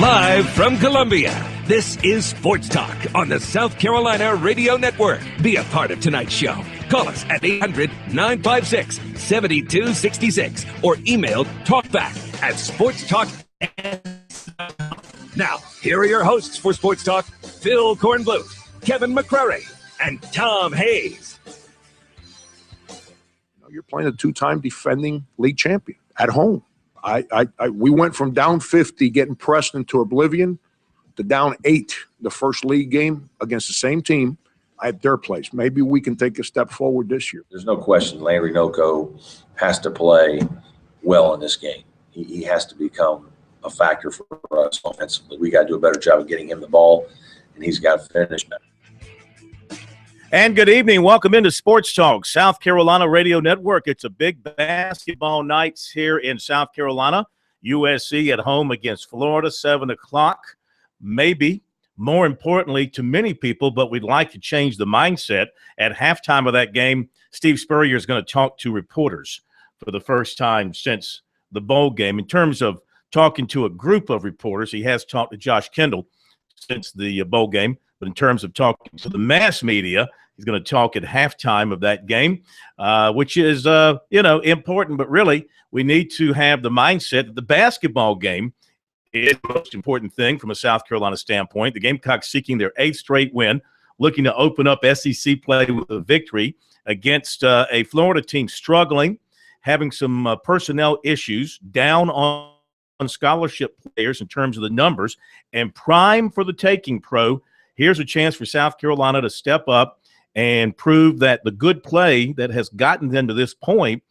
Live from Columbia, this is Sports Talk on the South Carolina Radio Network. Be a part of tonight's show. Call us at 800-956-7266 or email talkback@sportstalk.com. Now, here are your hosts for Sports Talk, Phil Kornbluth, Kevin McCrary, and Tom Hayes. You're playing a two-time defending league champion at home. We went from down 50, getting pressed into oblivion, to down 8 the first league game against the same team at their place. Maybe we can take a step forward this year. There's no question Landry Noko has to play well in this game. He has to become a factor for us offensively. We got to do a better job of getting him the ball, and he's got to finish better. And good evening. Welcome into Sports Talk, South Carolina Radio Network. It's a big basketball night here in South Carolina. USC at home against Florida, 7 o'clock. Maybe, more importantly to many people, but we'd like to change the mindset. At halftime of that game, Steve Spurrier is going to talk to reporters for the first time since the bowl game. In terms of talking to a group of reporters, he has talked to Josh Kendall since the bowl game. But in terms of talking to the mass media, he's going to talk at halftime of that game, which is, important. But really, we need to have the mindset that the basketball game is the most important thing from a South Carolina standpoint. The Gamecocks seeking their 8th straight win, looking to open up SEC play with a victory against a Florida team struggling, having some personnel issues, down on scholarship players in terms of the numbers, and prime for the taking, Pro. Here's a chance for South Carolina to step up and prove that the good play that has gotten them to this point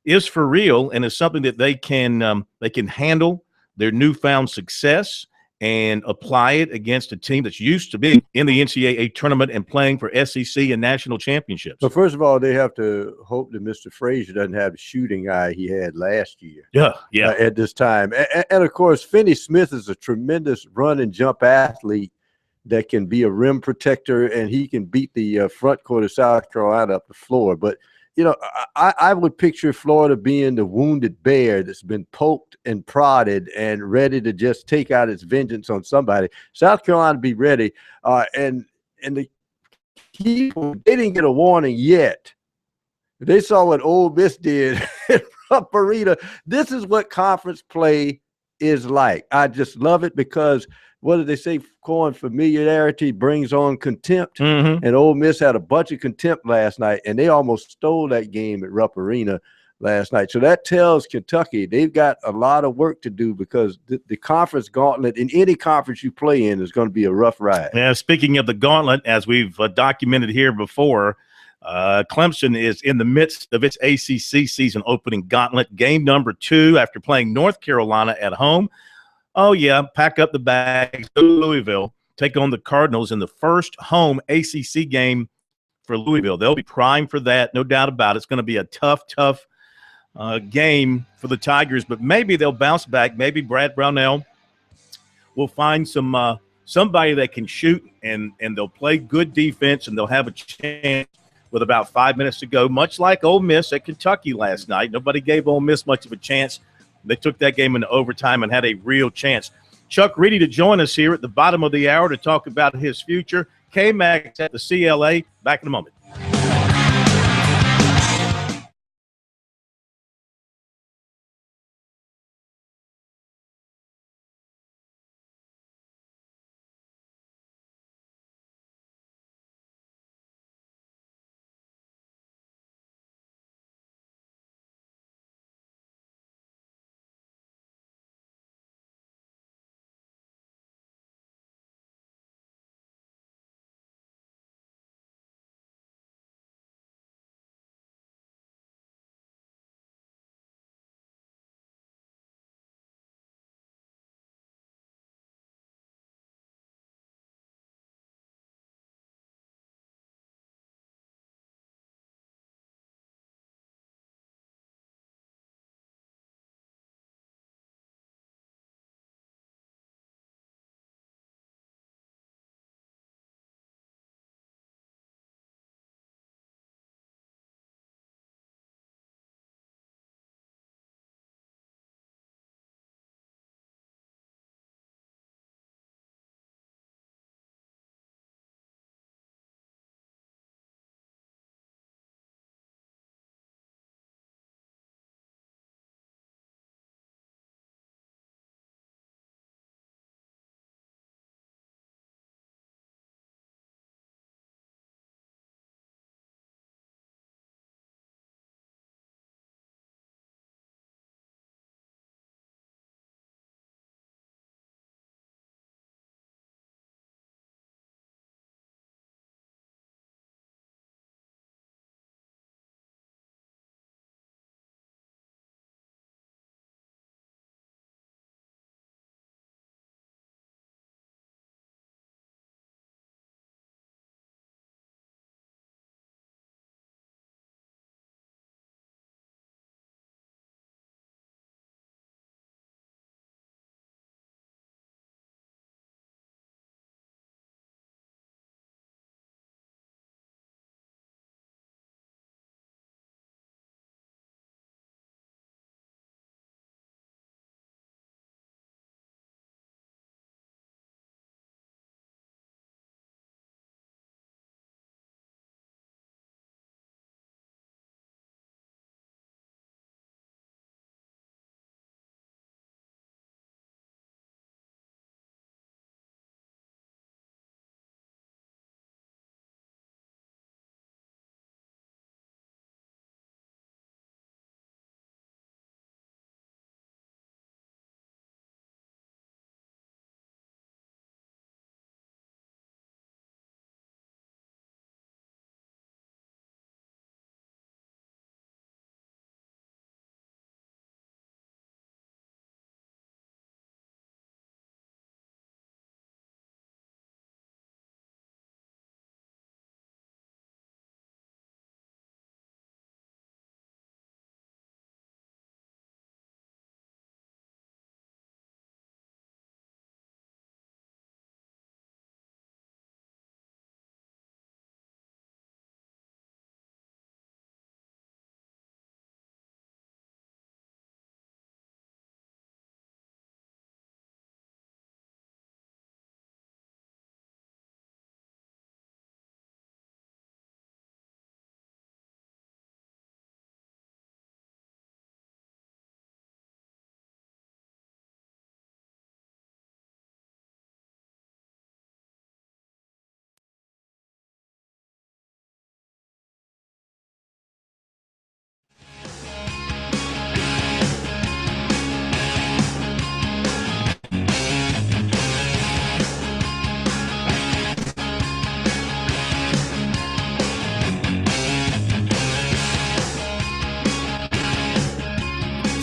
is for real and is something that they can handle their newfound success and apply it against a team that's used to being in the NCAA tournament and playing for SEC and national championships. So first of all, they have to hope that Mr. Frazier doesn't have the shooting eye he had last year. Yeah. At this time. And of course, Finney Smith is a tremendous run and jump athlete that can be a rim protector, and he can beat the front court of South Carolina up the floor. But, I would picture Florida being the wounded bear that's been poked and prodded and ready to just take out its vengeance on somebody. South Carolina be ready. And the people, they didn't get a warning yet. They saw what Ole Miss did in Arena. This is what conference play is like. I just love it because what did they say? Corn familiarity brings on contempt. Mm-hmm. And Ole Miss had a bunch of contempt last night, and they almost stole that game at Rupp Arena last night. So that tells Kentucky they've got a lot of work to do because the conference gauntlet in any conference you play in is going to be a rough ride. Yeah, speaking of the gauntlet, as we've documented here before, Clemson is in the midst of its ACC season opening gauntlet. Game number 2 after playing North Carolina at home. Oh, yeah, pack up the bags, go to Louisville, take on the Cardinals in the first home ACC game for Louisville. They'll be primed for that, no doubt about it. It's going to be a tough game for the Tigers, but maybe they'll bounce back. Maybe Brad Brownell will find somebody that can shoot, and they'll play good defense, and they'll have a chance with about 5 minutes to go, much like Ole Miss at Kentucky last night. Nobody gave Ole Miss much of a chance. They took that game into overtime and had a real chance. Chuck Reedy to join us here at the bottom of the hour to talk about his future. K-Max at the CLA. Back in a moment.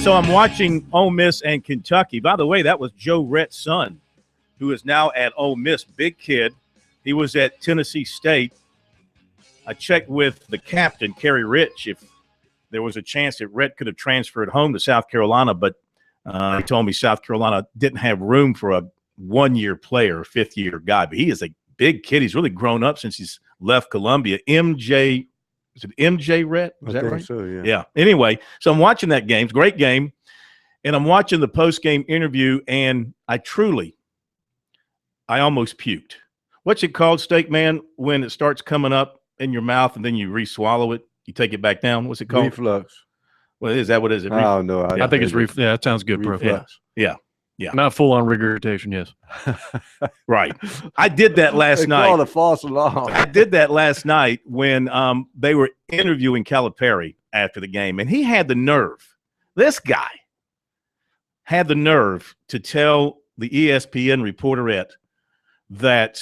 So I'm watching Ole Miss and Kentucky. By the way, that was Joe Rhett's son, who is now at Ole Miss. Big kid. He was at Tennessee State. I checked with the captain, Kerry Rich, if there was a chance that Rhett could have transferred home to South Carolina, but he told me South Carolina didn't have room for a one-year player, fifth-year guy. But he is a big kid. He's really grown up since he's left Columbia. Is it MJ Rhett? Is that right? So, yeah. Yeah. Anyway, so I'm watching that game. It's a great game. And I'm watching the post-game interview, and I almost puked. What's it called, Steak Man, when it starts coming up in your mouth and then you re-swallow it? You take it back down. What's it called? Reflux. Well, is that what it is? I don't know. I think it's yeah, that sounds good, bro. Yeah. Not full on regurgitation, yes. Right. I did that last night. Call a false alarm. I did that last night when they were interviewing Calipari after the game, and he had the nerve. This guy had the nerve to tell the ESPN reporterette that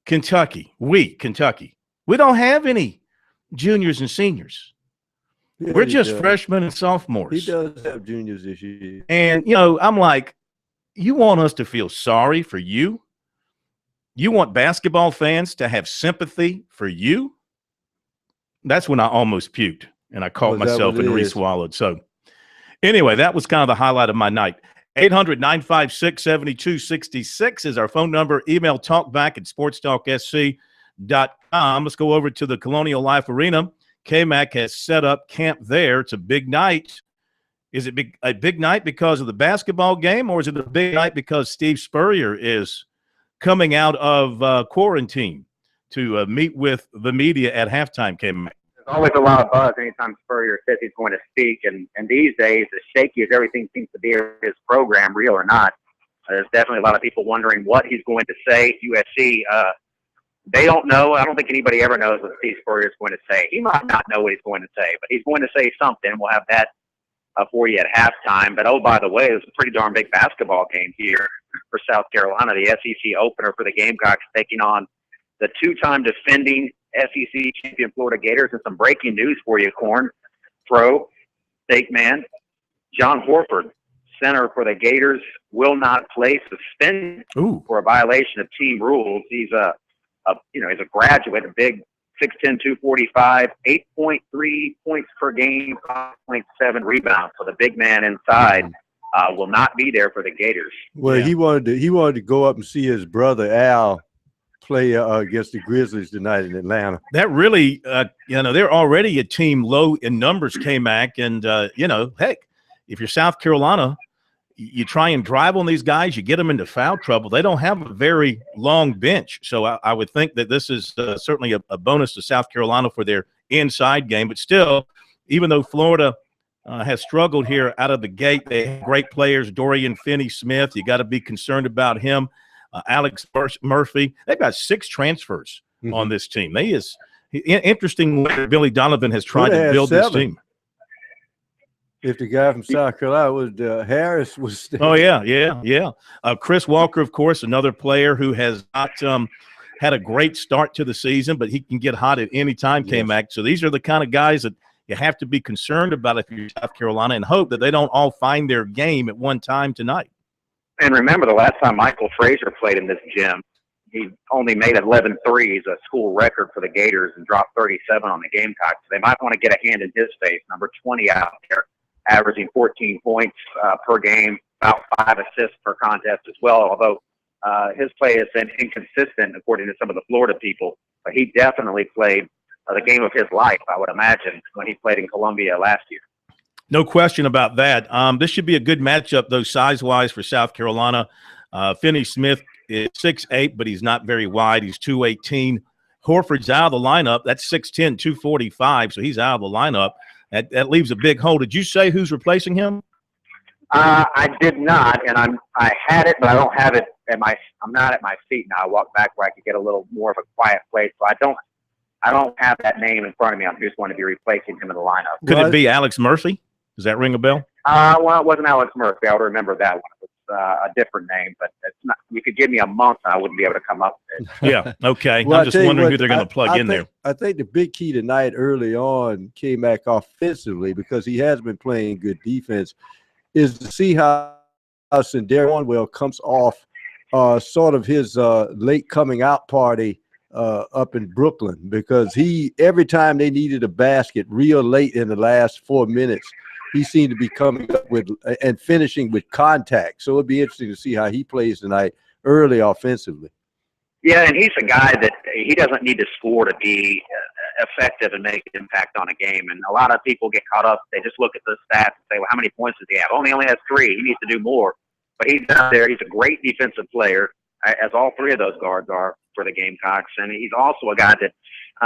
Kentucky, we don't have any juniors and seniors. Yeah, We're just does. freshmen and sophomores. He does have juniors this year. And, I'm like, you want us to feel sorry for you? You want basketball fans to have sympathy for you? That's when I almost puked, and I caught myself and re-swallowed. So, anyway, that was kind of the highlight of my night. 800-956-7266 is our phone number. Email talkback@sportstalksc.com. Let's go over to the Colonial Life Arena. KMAC has set up camp there. It's a big night. Is it a big night because of the basketball game, or is it a big night because Steve Spurrier is coming out of quarantine to meet with the media at halftime, KMAC? There's always a lot of buzz anytime Spurrier says he's going to speak, and these days, as shaky as everything seems to be in his program, real or not, there's definitely a lot of people wondering what he's going to say. USC, they don't know. I don't think anybody ever knows what Steve Spurrier is going to say. He might not know what he's going to say, but he's going to say something. We'll have that for you at halftime. But, oh, by the way, there's a pretty darn big basketball game here for South Carolina. The SEC opener for the Gamecocks taking on the two-time defending SEC champion Florida Gators. And some breaking news for you, Corn, Pro, Steak Man. John Horford, center for the Gators, will not play, suspended for a violation of team rules. He's he's a graduate, a big 6'10", 245, 8.3 points per game, 5.7 rebounds. So the big man inside will not be there for the Gators. Well, he wanted to go up and see his brother Al play against the Grizzlies tonight in Atlanta. That really, they're already a team low in numbers, K-Mac, and heck, if you're South Carolina, you try and drive on these guys, you get them into foul trouble. They don't have a very long bench. So I would think that this is certainly a bonus to South Carolina for their inside game. But still, even though Florida has struggled here out of the gate, they have great players, Dorian Finney-Smith. You got to be concerned about him. Alex Murphy. They've got 6 transfers on this team. Interesting way Billy Donovan has tried to build 7. This team. If the guy from South Carolina was Harris was. Oh yeah. Chris Walker, of course, another player who has not had a great start to the season, but he can get hot at any time. Yes. K-Mac. So these are the kind of guys that you have to be concerned about if you're South Carolina, and hope that they don't all find their game at one time tonight. And remember, the last time Michael Frazier played in this gym, he only made 11 threes, a school record for the Gators, and dropped 37 on the Gamecocks. So they might want to get a hand in his face. Number 20 out there, averaging 14 points per game, about 5 assists per contest as well, although his play has been inconsistent according to some of the Florida people. But he definitely played the game of his life, I would imagine, when he played in Columbia last year. No question about that. This should be a good matchup, though, size-wise for South Carolina. Finney-Smith is 6'8", but he's not very wide. He's 218. Horford's out of the lineup. That's 6'10", 245, so he's out of the lineup. That leaves a big hole. Did you say who's replacing him? I did not, and I had it, but I don't have it at I'm not at my seat now. I walked back where I could get a little more of a quiet place, so I don't have that name in front of me on who's going to be replacing him in the lineup. Could it be Alex Murphy? Does that ring a bell? Well, it wasn't Alex Murphy. I would remember that one. a different name, but it's not. You could give me a month, and I wouldn't be able to come up with it. Yeah. Okay. Well, I'm just wondering who they're going to plug in there. I think the big key tonight early on came back offensively because he has been playing good defense is to see how Sindari Cornwell comes off sort of his late coming out party up in Brooklyn, because every time they needed a basket real late in the last 4 minutes, he seemed to be coming up with and finishing with contact. So it'd be interesting to see how he plays tonight early offensively. Yeah, and he's a guy that he doesn't need to score to be effective and make an impact on a game. And a lot of people get caught up. They just look at the stats and say, well, how many points does he have? He only has 3. He needs to do more. But he's out there. He's a great defensive player, as all 3 of those guards are for the Gamecocks. And he's also a guy that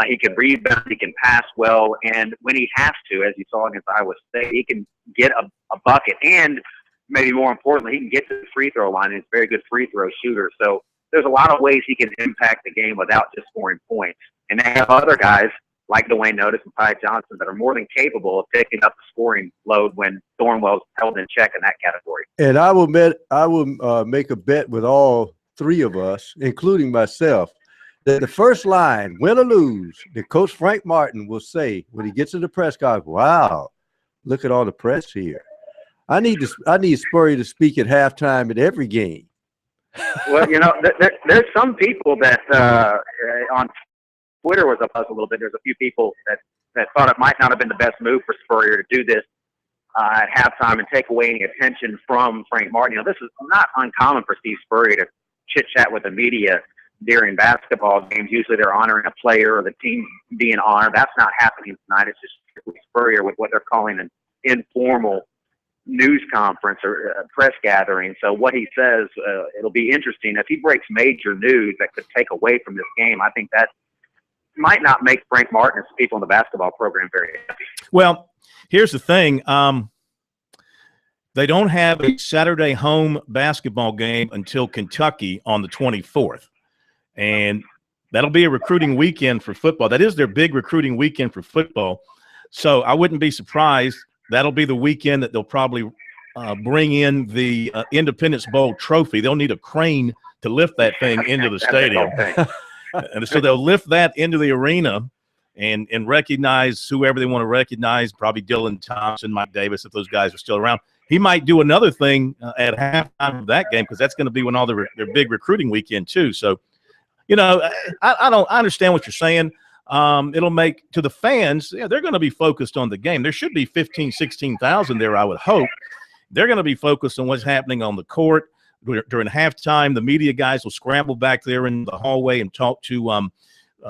he can rebound, he can pass well, and when he has to, as you saw against Iowa State, he can get a bucket. And maybe more importantly, he can get to the free throw line, and he's a very good free throw shooter. So there's a lot of ways he can impact the game without just scoring points. And they have other guys like Dwayne Notice and Ty Johnson that are more than capable of picking up the scoring load when Thornwell's held in check in that category. And I will make a bet with all 3 of us, including myself, that the first line, win or lose, that Coach Frank Martin will say when he gets to the press conference, wow, look at all the press here. I need Spurrier to speak at halftime at every game. Well, there's some people that on Twitter was up us a little bit. There's a few people that thought it might not have been the best move for Spurrier to do this at halftime and take away any attention from Frank Martin. This is not uncommon for Steve Spurrier to chit-chat with the media during basketball games. Usually they're honoring a player or the team being honored. That's not happening tonight. It's just strictly Spurrier with what they're calling an informal news conference or press gathering. So what he says, it'll be interesting. If he breaks major news that could take away from this game, I think that might not make Frank Martin and people in the basketball program very happy. Well, here's the thing. They don't have a Saturday home basketball game until Kentucky on the 24th. And that'll be a recruiting weekend for football. That is their big recruiting weekend for football. So I wouldn't be surprised. That'll be the weekend that they'll probably bring in the Independence Bowl trophy. They'll need a crane to lift that thing into the stadium. And so they'll lift that into the arena and recognize whoever they want to recognize, probably Dylan Thompson, Mike Davis, if those guys are still around. He might do another thing at halftime of that game because that's going to be when all their big recruiting weekend too. So, I understand what you're saying. It'll make to the fans, they're going to be focused on the game. There should be 15, 16,000 there, I would hope. They're going to be focused on what's happening on the court. During halftime, the media guys will scramble back there in the hallway and talk to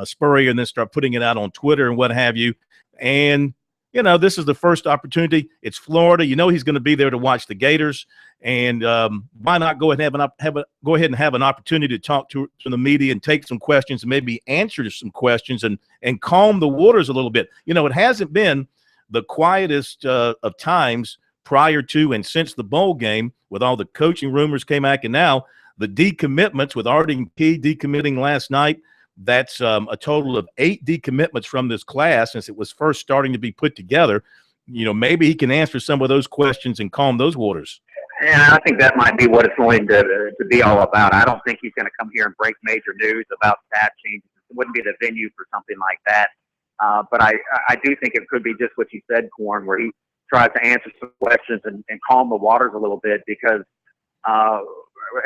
Spurrier and then start putting it out on Twitter and what have you. And, this is the first opportunity. It's Florida. He's going to be there to watch the Gators. And why not go ahead and have an opportunity to talk to the media and take some questions and maybe answer some questions and calm the waters a little bit. It hasn't been the quietest of times prior to and since the bowl game with all the coaching rumors came back, and now the decommitments with Arden Key decommitting last night. That's a total of 8 decommitments from this class since it was first starting to be put together. Maybe he can answer some of those questions and calm those waters. And I think that might be what it's going to be all about. I don't think he's going to come here and break major news about stat changes. It wouldn't be the venue for something like that. But I do think it could be just what you said, Corn, where he tries to answer some questions and calm the waters a little bit because,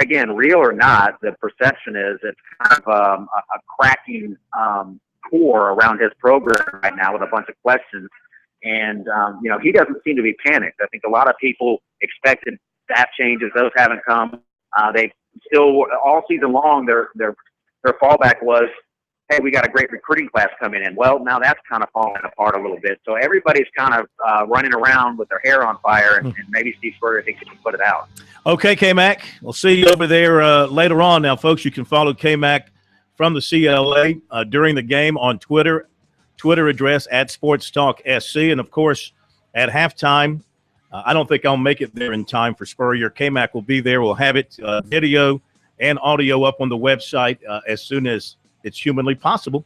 again, real or not, the perception is it's kind of a cracking core around his program right now with a bunch of questions. And, he doesn't seem to be panicked. I think a lot of people expected staff changes. Those haven't come. They still, all season long, their fallback was, hey, we got a great recruiting class coming in. Well, now that's kind of falling apart a little bit. So everybody's kind of running around with their hair on fire, and maybe Steve Spurrier thinks he can put it out. Okay, K-Mac. We'll see you over there later on. Now, folks, you can follow K-Mac from the CLA during the game on Twitter address at SportsTalkSC. And, of course, at halftime, I don't think I'll make it there in time for Spurrier. K-Mac will be there. We'll have it video and audio up on the website as soon as it's humanly possible.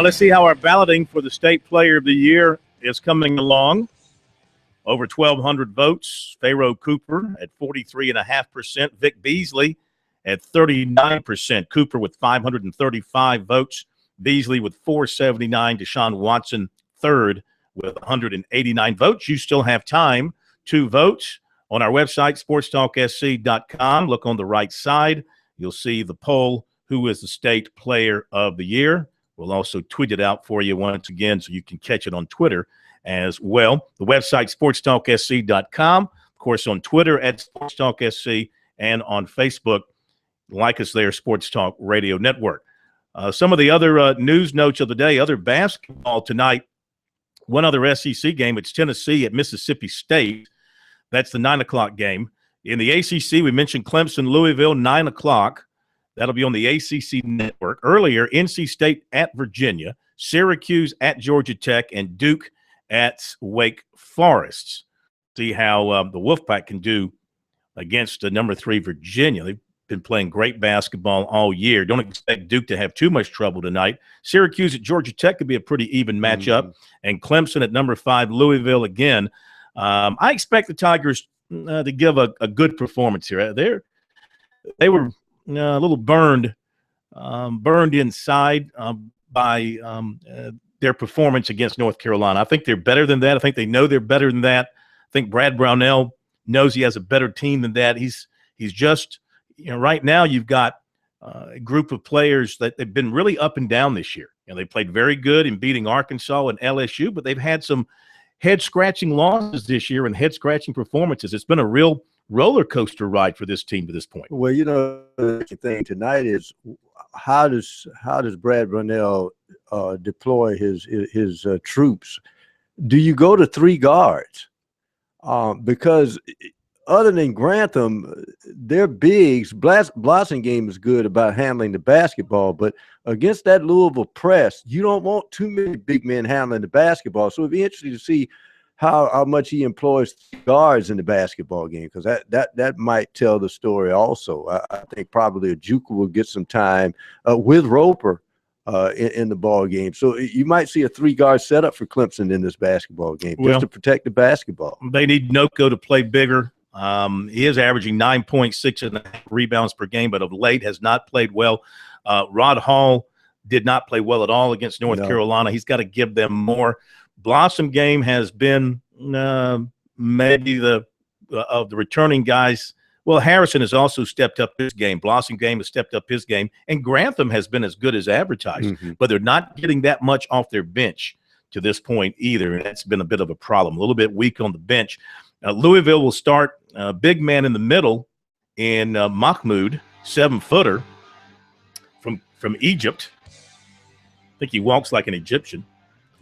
Let's see how our balloting for the State Player of the Year is coming along. Over 1,200 votes. Pharaoh Cooper at 43.5%. Vic Beasley at 39%. Cooper with 535 votes. Beasley with 479. Deshaun Watson third with 189 votes. You still have time to vote on our website, sportstalksc.com. Look on the right side. You'll see the poll, who is the State Player of the Year. We'll also tweet it out for you once again so you can catch it on Twitter as well. The website, sportstalksc.com. Of course, on Twitter at sportstalksc, and on Facebook, like us there, Sports Talk Radio Network. Some of the other news notes of the day, other basketball tonight. One other SEC game, it's Tennessee at Mississippi State. That's the 9 o'clock game. In the ACC, we mentioned Clemson, Louisville, 9 o'clock. That'll be on the ACC network. Earlier, NC State at Virginia, Syracuse at Georgia Tech, and Duke at Wake Forest. See how the Wolfpack can do against the number 3 Virginia. They've been playing great basketball all year. Don't expect Duke to have too much trouble tonight. Syracuse at Georgia Tech could be a pretty even matchup. And Clemson at number 5, Louisville again. I expect the Tigers to give a good performance here. They were a little burned inside by their performance against North Carolina. I think they're better than that. I think they know they're better than that. I think Brad Brownell knows he has a better team than that. He's just, right now you've got a group of players that they've been really up and down this year. They played very good in beating Arkansas and LSU, but they've had some head-scratching losses this year and head-scratching performances. It's been a real roller coaster ride for this team to this point. Well, the thing tonight is how does Brad Brownell deploy his troops? Do you go to 3 guards? Because other than Grantham, their bigs, Blossomgame is good about handling the basketball, but against that Louisville press, you don't want too many big men handling the basketball. So it'd be interesting to see how much he employs guards in the basketball game, because that might tell the story also. I think probably Ojukwu will get some time with Roper in the ball game. So you might see a 3-guard setup for Clemson in this basketball game just to protect the basketball. They need Noko to play bigger. He is averaging 9.6 rebounds per game, but of late has not played well. Rod Hall did not play well at all against North Carolina. He's got to give them more. Blossomgame has been maybe of the returning guys. Well, Harrison has also stepped up his game. Blossomgame has stepped up his game. And Grantham has been as good as advertised. But they're not getting that much off their bench to this point either, and that's been a bit of a problem. A little bit weak on the bench. Louisville will start big man in the middle in Mahmoud, 7-footer from Egypt. I think he walks like an Egyptian.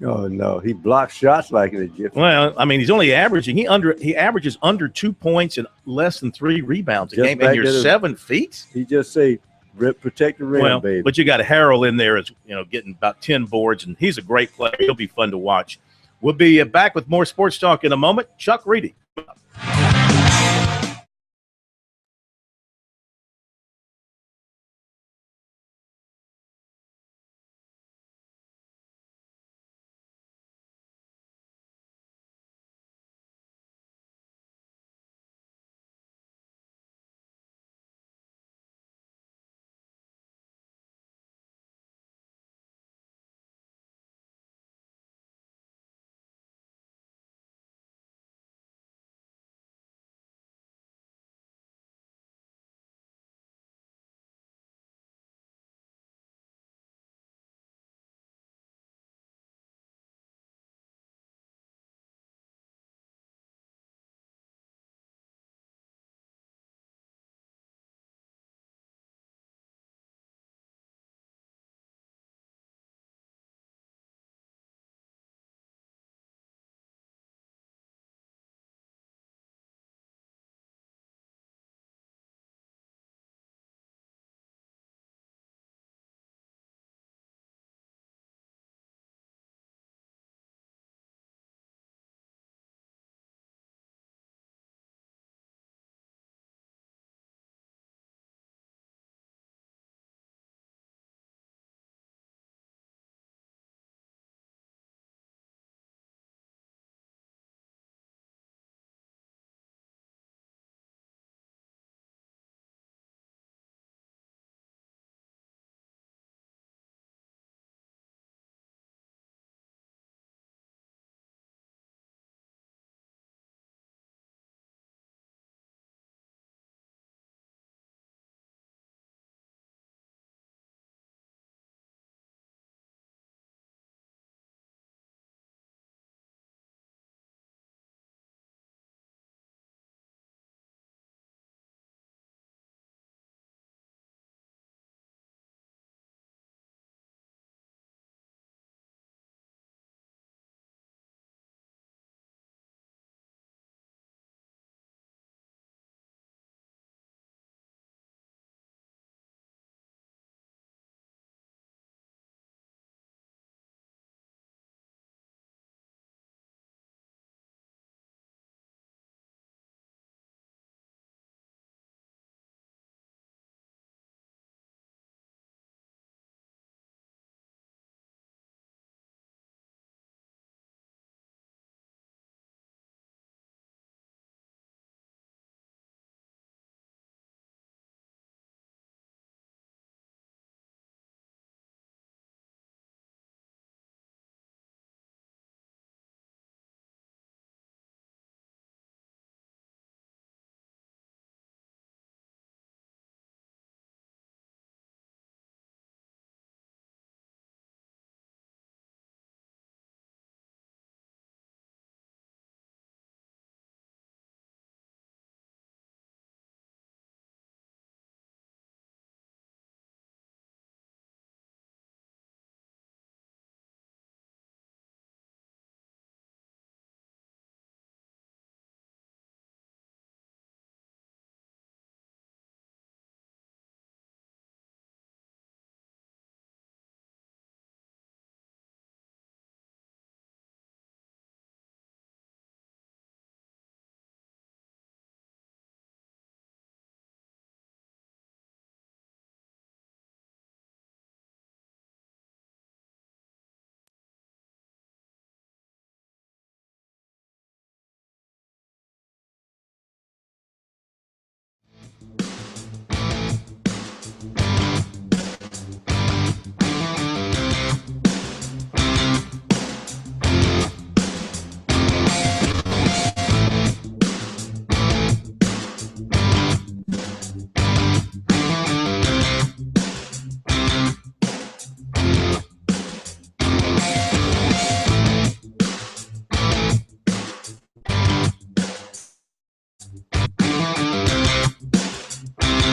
Oh no, he blocks shots like an Egyptian. Well, I mean, he's only averaging he averages under 2 points and less than 3 rebounds a game, and you're 7 feet. He just say protect the rim, baby. But you got Harrell in there, as getting about 10 boards, and he's a great player. He'll be fun to watch. We'll be back with more sports talk in a moment. Chuck Reedy.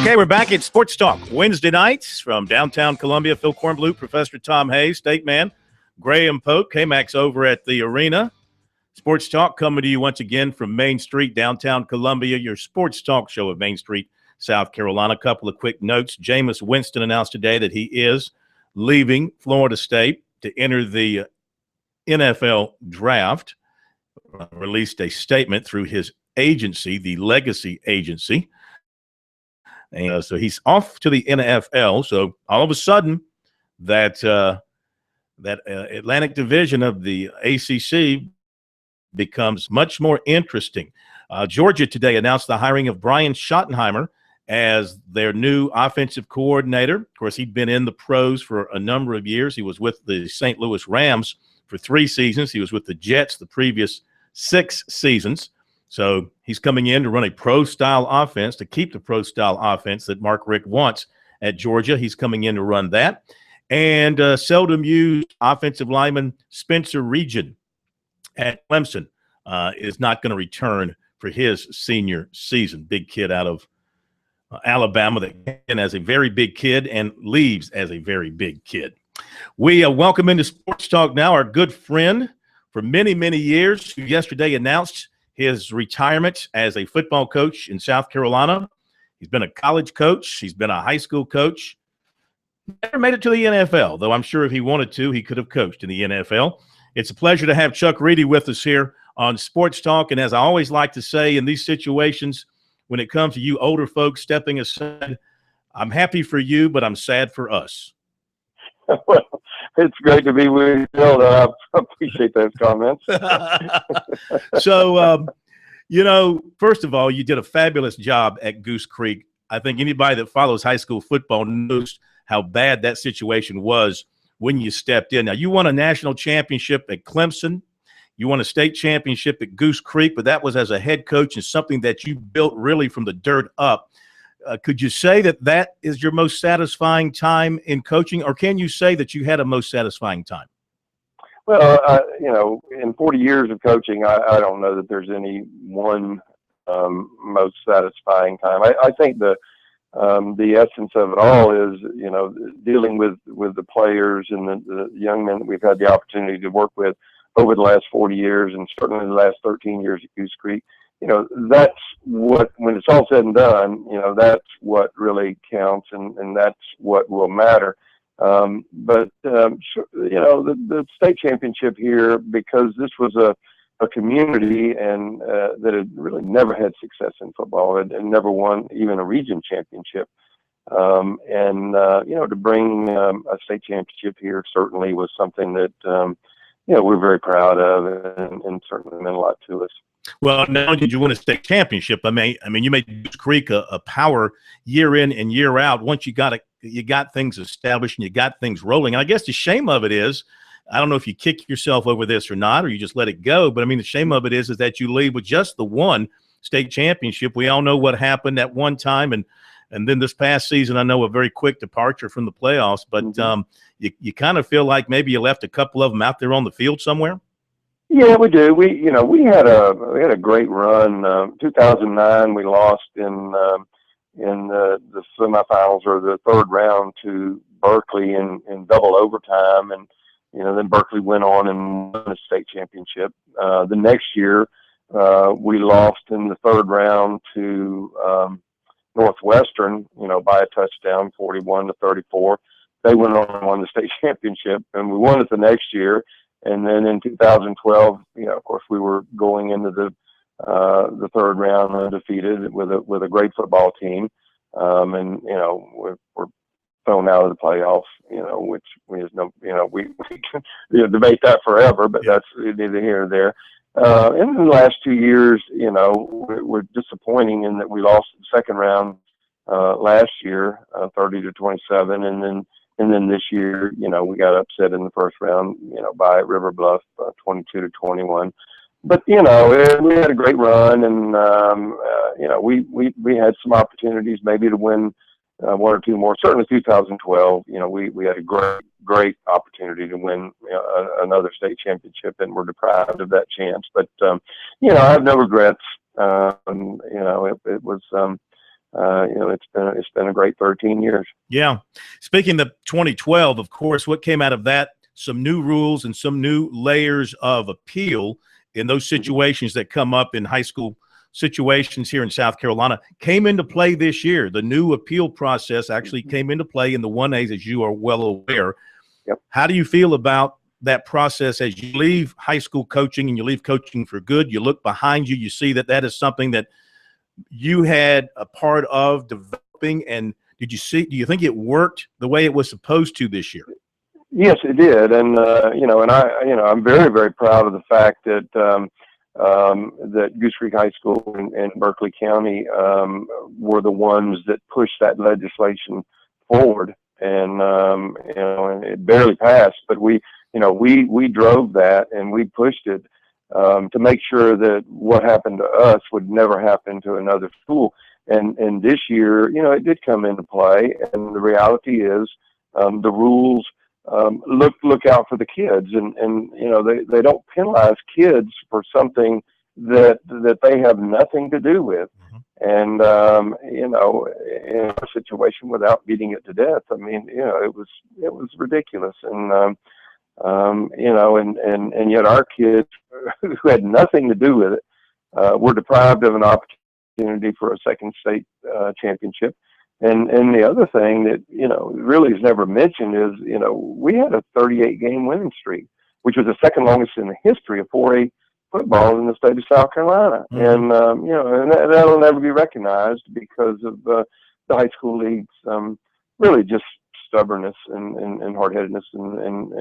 Okay, we're back at Sports Talk Wednesday nights from downtown Columbia. Phil Kornbluth, Professor Tom Hayes, State Man, Graham Pope, K-Max over at the arena. Sports Talk coming to you once again from Main Street, downtown Columbia, your sports talk show of Main Street, South Carolina. A couple of quick notes. Jameis Winston announced today that he is leaving Florida State to enter the NFL draft. Released a statement through his agency, the Legacy Agency. And so he's off to the NFL. So all of a sudden, that Atlantic Division of the ACC becomes much more interesting. Georgia today announced the hiring of Brian Schottenheimer as their new offensive coordinator. Of course, he'd been in the pros for a number of years. He was with the St. Louis Rams for 3 seasons. He was with the Jets the previous 6 seasons. So he's coming in to run a pro-style offense, to keep the pro-style offense that Mark Richt wants at Georgia. He's coming in to run that. And seldom used offensive lineman Spencer Region at Clemson is not going to return for his senior season. Big kid out of Alabama that came in as a very big kid and leaves as a very big kid. We welcome into Sports Talk now our good friend for many, many years, who yesterday announced his retirement as a football coach in South Carolina. He's been a college coach. He's been a high school coach. Never made it to the NFL, though I'm sure if he wanted to, he could have coached in the NFL. It's a pleasure to have Chuck Reedy with us here on Sports Talk. And as I always like to say in these situations, when it comes to you older folks stepping aside, I'm happy for you, but I'm sad for us. Well, it's great to be with you, Bill. I appreciate those comments. So, first of all, you did a fabulous job at Goose Creek. I think anybody that follows high school football knows how bad that situation was when you stepped in. Now, you won a national championship at Clemson. You won a state championship at Goose Creek, but that was as a head coach and something that you built really from the dirt up. Could you say that is your most satisfying time in coaching, or can you say that you had a most satisfying time? Well, in 40 years of coaching, I don't know that there's any one most satisfying time. I think the essence of it all is, dealing with the players and the young men that we've had the opportunity to work with over the last 40 years and certainly the last 13 years at Goose Creek. That's what, when it's all said and done, that's what really counts and that's what will matter. The state championship here, because this was a community and that had really never had success in football and never won even a region championship. To bring a state championship here certainly was something that, we're very proud of and certainly meant a lot to us. Well, not only did you win a state championship, I mean, you made Goose Creek a power year in and year out. Once you got things established and you got things rolling. And I guess the shame of it is, I don't know if you kick yourself over this or not, or you just let it go. But I mean, the shame of it is that you leave with just the one state championship. We all know what happened at one time, and then this past season, I know a very quick departure from the playoffs. But you kind of feel like maybe you left a couple of them out there on the field somewhere. Yeah, we do. We had a great run. 2009, we lost in the semifinals or the third round to Berkeley in double overtime, and then Berkeley went on and won the state championship. The next year, we lost in the third round to Northwestern, by a touchdown, 41-34. They went on and won the state championship, and we won it the next year. And then in 2012, of course, we were going into the third round undefeated with a great football team, we're thrown out of the playoffs. Which is we debate that forever, but that's neither here nor there. In the last 2 years, we're disappointing in that we lost the second round last year, 30-27, and then this year, we got upset in the first round, by River Bluff, 22-21. But we had a great run, and we had some opportunities maybe to win one or two more. Certainly, 2012, we had a great opportunity to win another state championship, and we're deprived of that chance. But I have no regrets. It was it's been a great 13 years. Yeah. Speaking of 2012, of course, what came out of that? Some new rules and some new layers of appeal in those situations that come up in high school situations here in South Carolina came into play this year. The new appeal process actually came into play in the 1As, as you are well aware. Yep. How do you feel about that process as you leave high school coaching and you leave coaching for good? You look behind you, you see that that is something that you had a part of developing, and do you think it worked the way it was supposed to this year? Yes, it did, and I'm very, very proud of the fact that that Goose Creek High School and Berkeley County were the ones that pushed that legislation forward, and and it barely passed, but we drove that and we pushed it to make sure that what happened to us would never happen to another school. And this year, it did come into play, and the reality is the rules look out for the kids, and they don't penalize kids for something that they have nothing to do with. And in a situation, without beating it to death, I mean, it was ridiculous, and and yet our kids who had nothing to do with it were deprived of an opportunity for a second state championship. And the other thing that, really is never mentioned is, we had a 38-game winning streak, which was the second longest in the history of 4A football in the state of South Carolina. And, and that'll never be recognized because of the high school league's really just stubbornness and hard-headedness and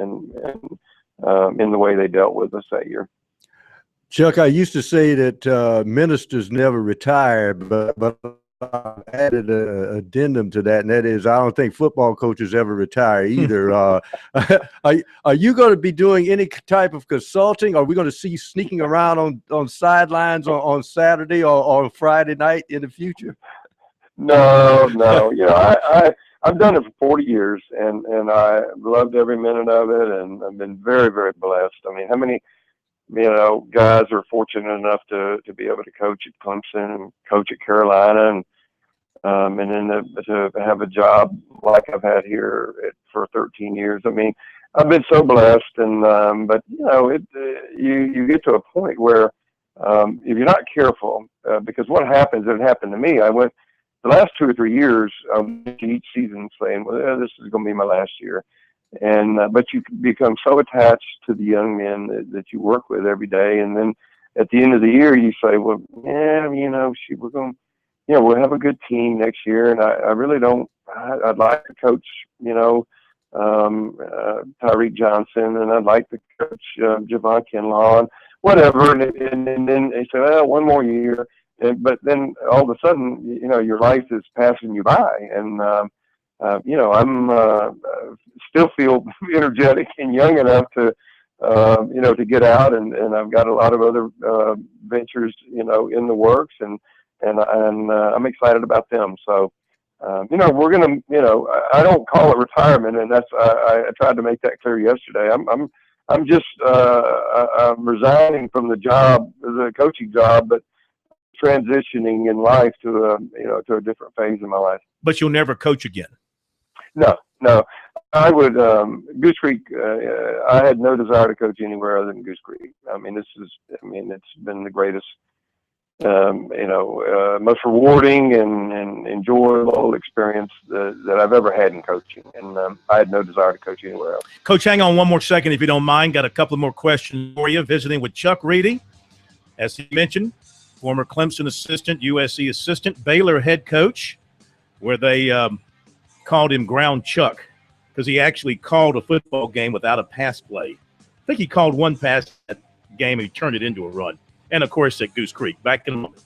in the way they dealt with us that year. Chuck, I used to say that ministers never retire, but I added an addendum to that, and that is I don't think football coaches ever retire either. Are you going to be doing any type of consulting? Are we going to see you sneaking around on sidelines on Saturday or Friday night in the future? No. I've done it for 40 years, and I loved every minute of it, and I've been very, very blessed. I mean, how many guys are fortunate enough to be able to coach at Clemson and coach at Carolina, and then to have a job like I've had here for 13 years. I mean, I've been so blessed, and but you get to a point where if you're not careful, because what happens, it happened to me. I went the last 2 or 3 years each season saying, well, this is going to be my last year. And but you become so attached to the young men that you work with every day, and then at the end of the year you say, well, yeah, we're going, we'll have a good team next year, and I really don't. I'd like to coach, Tyreek Johnson, and I'd like to coach Javon Kinlaw, and whatever. And then they say, well, one more year, but then all of a sudden, your life is passing you by, and I'm still feel energetic and young enough to get out, and I've got a lot of other ventures, in the works, and I'm excited about them. So, we're gonna, I don't call it retirement, and that's I tried to make that clear yesterday. I'm just I'm resigning from the job, the coaching job, but transitioning in life to a different phase in my life. But you'll never coach again. No. I would, Goose Creek, I had no desire to coach anywhere other than Goose Creek. I mean, it's been the greatest, most rewarding and enjoyable experience that I've ever had in coaching. And I had no desire to coach anywhere else. Coach, hang on one more second if you don't mind. Got a couple more questions for you. Visiting with Chuck Reedy, as he mentioned, former Clemson assistant, USC assistant, Baylor head coach, where they called him Ground Chuck because he actually called a football game without a pass play. I think he called one pass that game and he turned it into a run. And, of course, at Goose Creek. Back in a moment.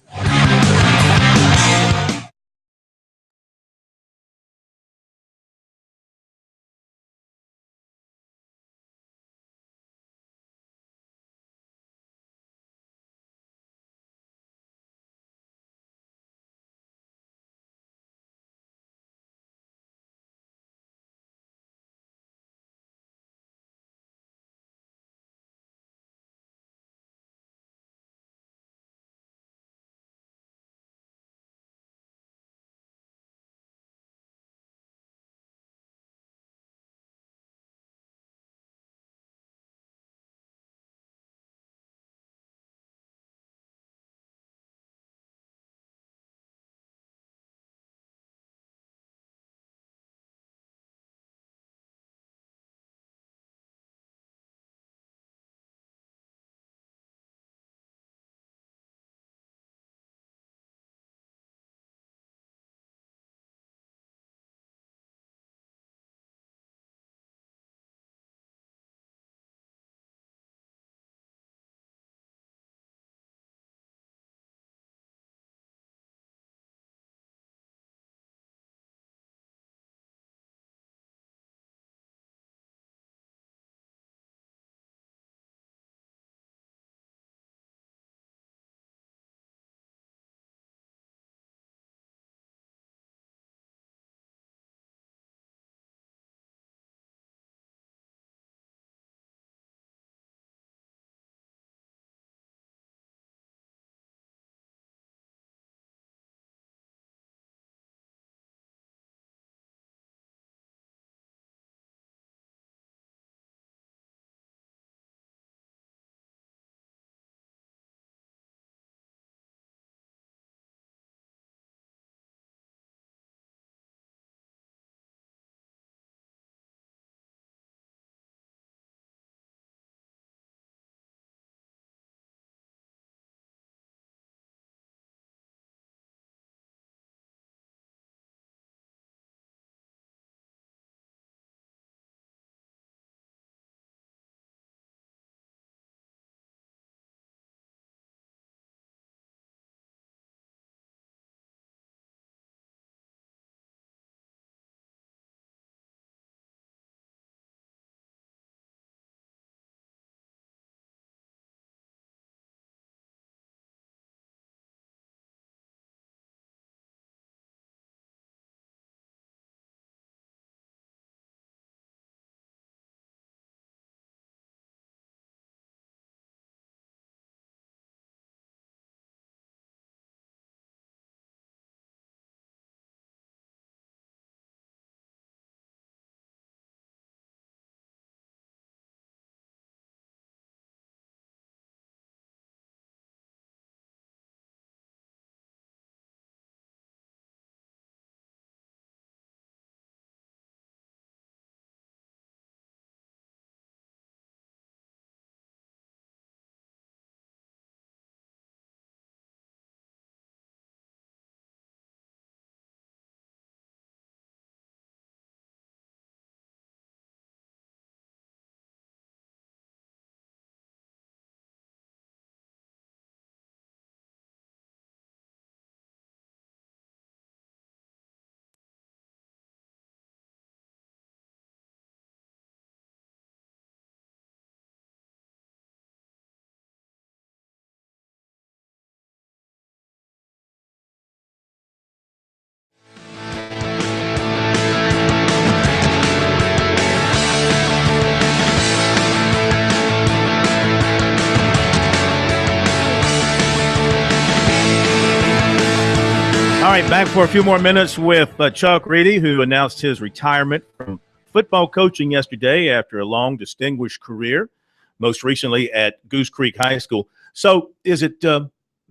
right, back for a few more minutes with Chuck Reedy, who announced his retirement from football coaching yesterday after a long, distinguished career, most recently at Goose Creek High School. So is it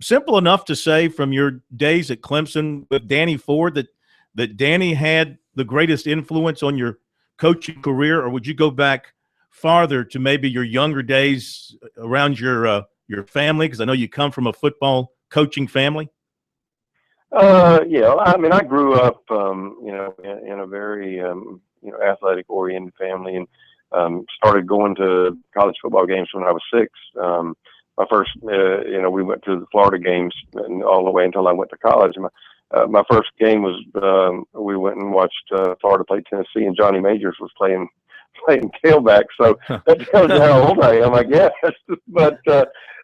simple enough to say from your days at Clemson with Danny Ford that Danny had the greatest influence on your coaching career, or would you go back farther to maybe your younger days around your family? Because I know you come from a football coaching family. Yeah, I mean, I grew up, in a very, athletic oriented family, and started going to college football games when I was 6. My first, we went to the Florida games and all the way until I went to college. My first game was, we went and watched Florida play Tennessee, and Johnny Majors was playing tailback. So that tells you how old I am, I guess.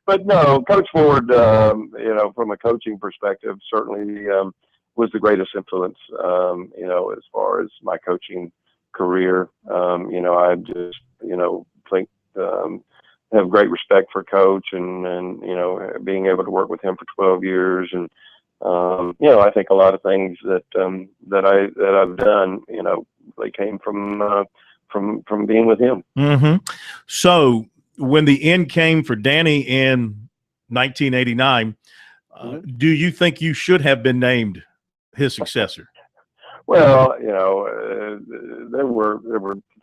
But no, Coach Ford, from a coaching perspective, certainly was the greatest influence, as far as my coaching career. I just, think, have great respect for Coach and being able to work with him for 12 years. And, I think a lot of things that I've done, they came from being with him. Mm-hmm. So when the end came for Danny in 1989, do you think you should have been named his successor? Well, there were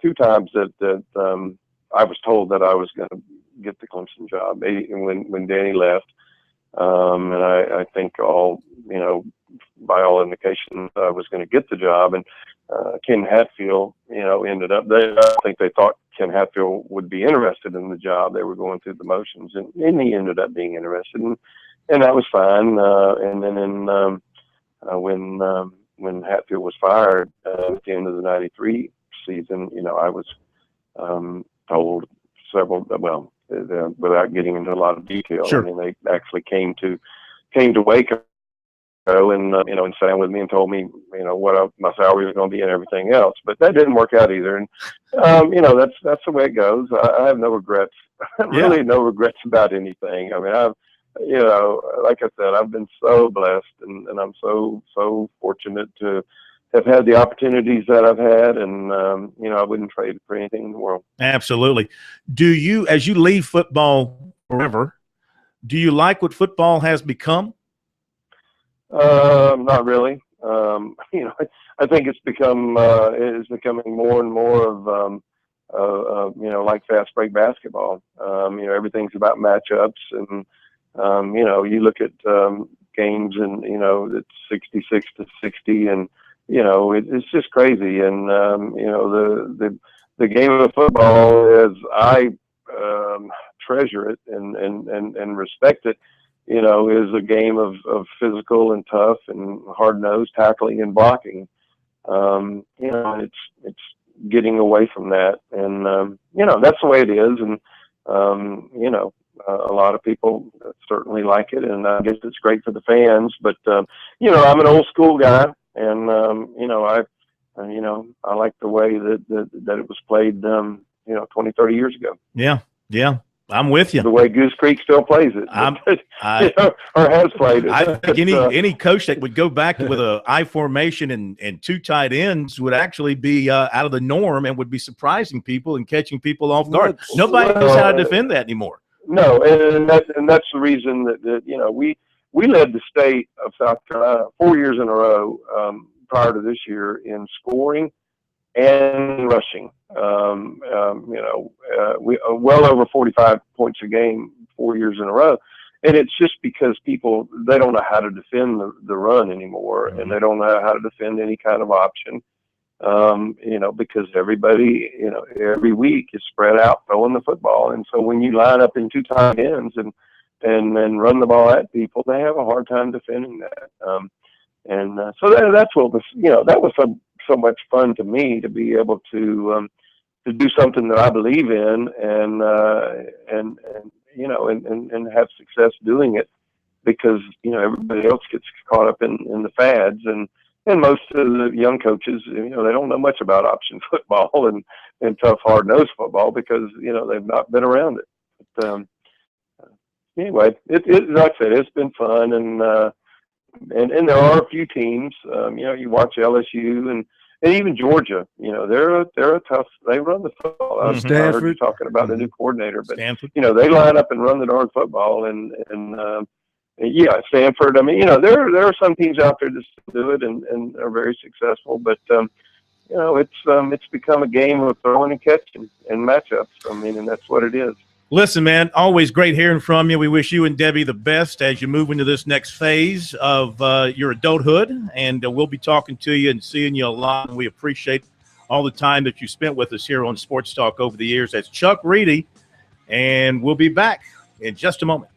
2 times that I was told that I was going to get the Clemson job when Danny left, and I think by all indications I was going to get the job. And Ken Hatfield, ended up there. I think they thought Ken Hatfield would be interested in the job. They were going through the motions, and he ended up being interested, and that was fine. And then when Hatfield was fired at the end of the '93 season, I was told several. Well, without getting into a lot of detail, sure. I mean, they actually came to Waco and sat with me and told me, what my salary was going to be and everything else. But that didn't work out either. And, that's the way it goes. I have no regrets, really no regrets about anything. I mean, like I said, I've been so blessed and I'm so fortunate to have had the opportunities that I've had. And, I wouldn't trade it for anything in the world. Absolutely. Do you, as you leave football forever, do you like what football has become? Not really. I think it's becoming more and more of like fast break basketball. Everything's about matchups, and you look at games and it's 66-60, and it's just crazy. And the game of football, as I treasure it and respect it, is a game of physical and tough and hard-nosed tackling and blocking. It's getting away from that. And, that's the way it is. And, a lot of people certainly like it, and I guess it's great for the fans. But, I'm an old school guy, and, I like the way that it was played, 20, 30 years ago. Yeah. I'm with you. The way Goose Creek still plays it, or has played it. I think any coach that would go back with a I formation and 2 tight ends would actually be out of the norm and would be surprising people and catching people off guard. Nobody knows how to defend that anymore. No, and that's the reason that we led the state of South Carolina 4 years in a row prior to this year in scoring and rushing. We well over 45 points a game 4 years in a row. And it's just because they don't know how to defend the run anymore, and they don't know how to defend any kind of option. Because everybody, every week is spread out throwing the football. And so when you line up in 2 tight ends and run the ball at people, they have a hard time defending that. So that's what was, that was so much fun to me, to be able to do something that I believe in and have success doing it, because, everybody else gets caught up in the fads, and most of the young coaches, they don't know much about option football and tough, hard-nosed football, because, they've not been around it. But anyway, like I said, it's been fun, and and there are a few teams. You watch LSU and even Georgia. They're a tough. They run the football. I heard you talking about the new coordinator, but Stanford. they line up and run the darn football. And Stanford. I mean, there are some teams out there that still do it and are very successful, but it's become a game of throwing and catching and matchups. I mean, and that's what it is. Listen, man, always great hearing from you. We wish you and Debbie the best as you move into this next phase of your adulthood, and we'll be talking to you and seeing you a lot. And we appreciate all the time that you spent with us here on Sports Talk over the years. That's Chuck Reedy, and we'll be back in just a moment.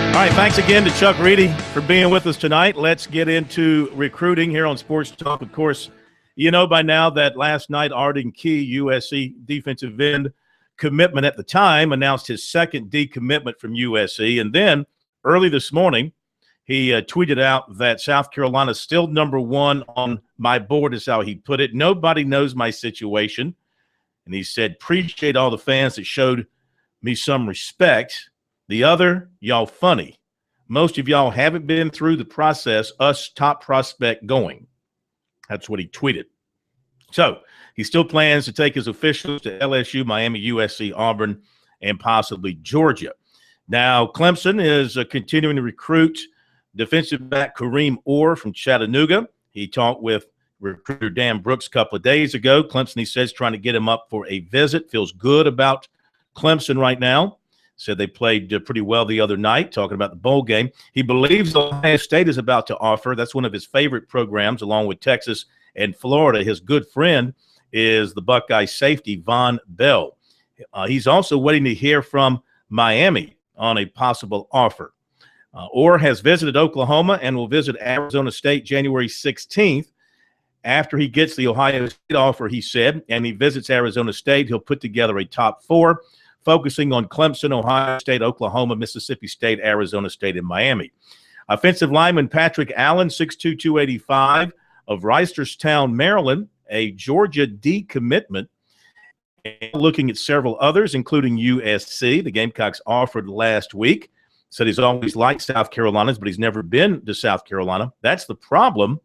All right, thanks again to Chuck Reedy for being with us tonight. Let's get into recruiting here on Sports Talk. Of course, you know by now that last night Arden Key, USC defensive end commitment at the time, announced his second decommitment from USC. And then early this morning, he tweeted out that South Carolina is still number one on my board, is how he put it. Nobody knows my situation. And he said, appreciate all the fans that showed me some respect. The other, y'all funny. Most of y'all haven't been through the process, us top prospect going. That's what he tweeted. So he still plans to take his officials to LSU, Miami, USC, Auburn, and possibly Georgia. Now, Clemson is continuing to recruit defensive back Kareem Orr from Chattanooga. He talked with recruiter Dan Brooks a couple of days ago. Clemson, he says, trying to get him up for a visit. Feels good about Clemson right now. Said they played pretty well the other night, talking about the bowl game. He believes Ohio State is about to offer. That's one of his favorite programs, along with Texas and Florida. His good friend is the Buckeye safety, Von Bell. He's also waiting to hear from Miami on a possible offer. Orr has visited Oklahoma and will visit Arizona State January 16th. After he gets the Ohio State offer, he said, and he visits Arizona State, he'll put together a top four, focusing on Clemson, Ohio State, Oklahoma, Mississippi State, Arizona State, and Miami. Offensive lineman Patrick Allen, 6'2", 285, of Reisterstown, Maryland, a Georgia decommitment. Looking at several others, including USC. The Gamecocks offered last week. Said he's always liked South Carolina's, but he's never been to South Carolina. That's the problem.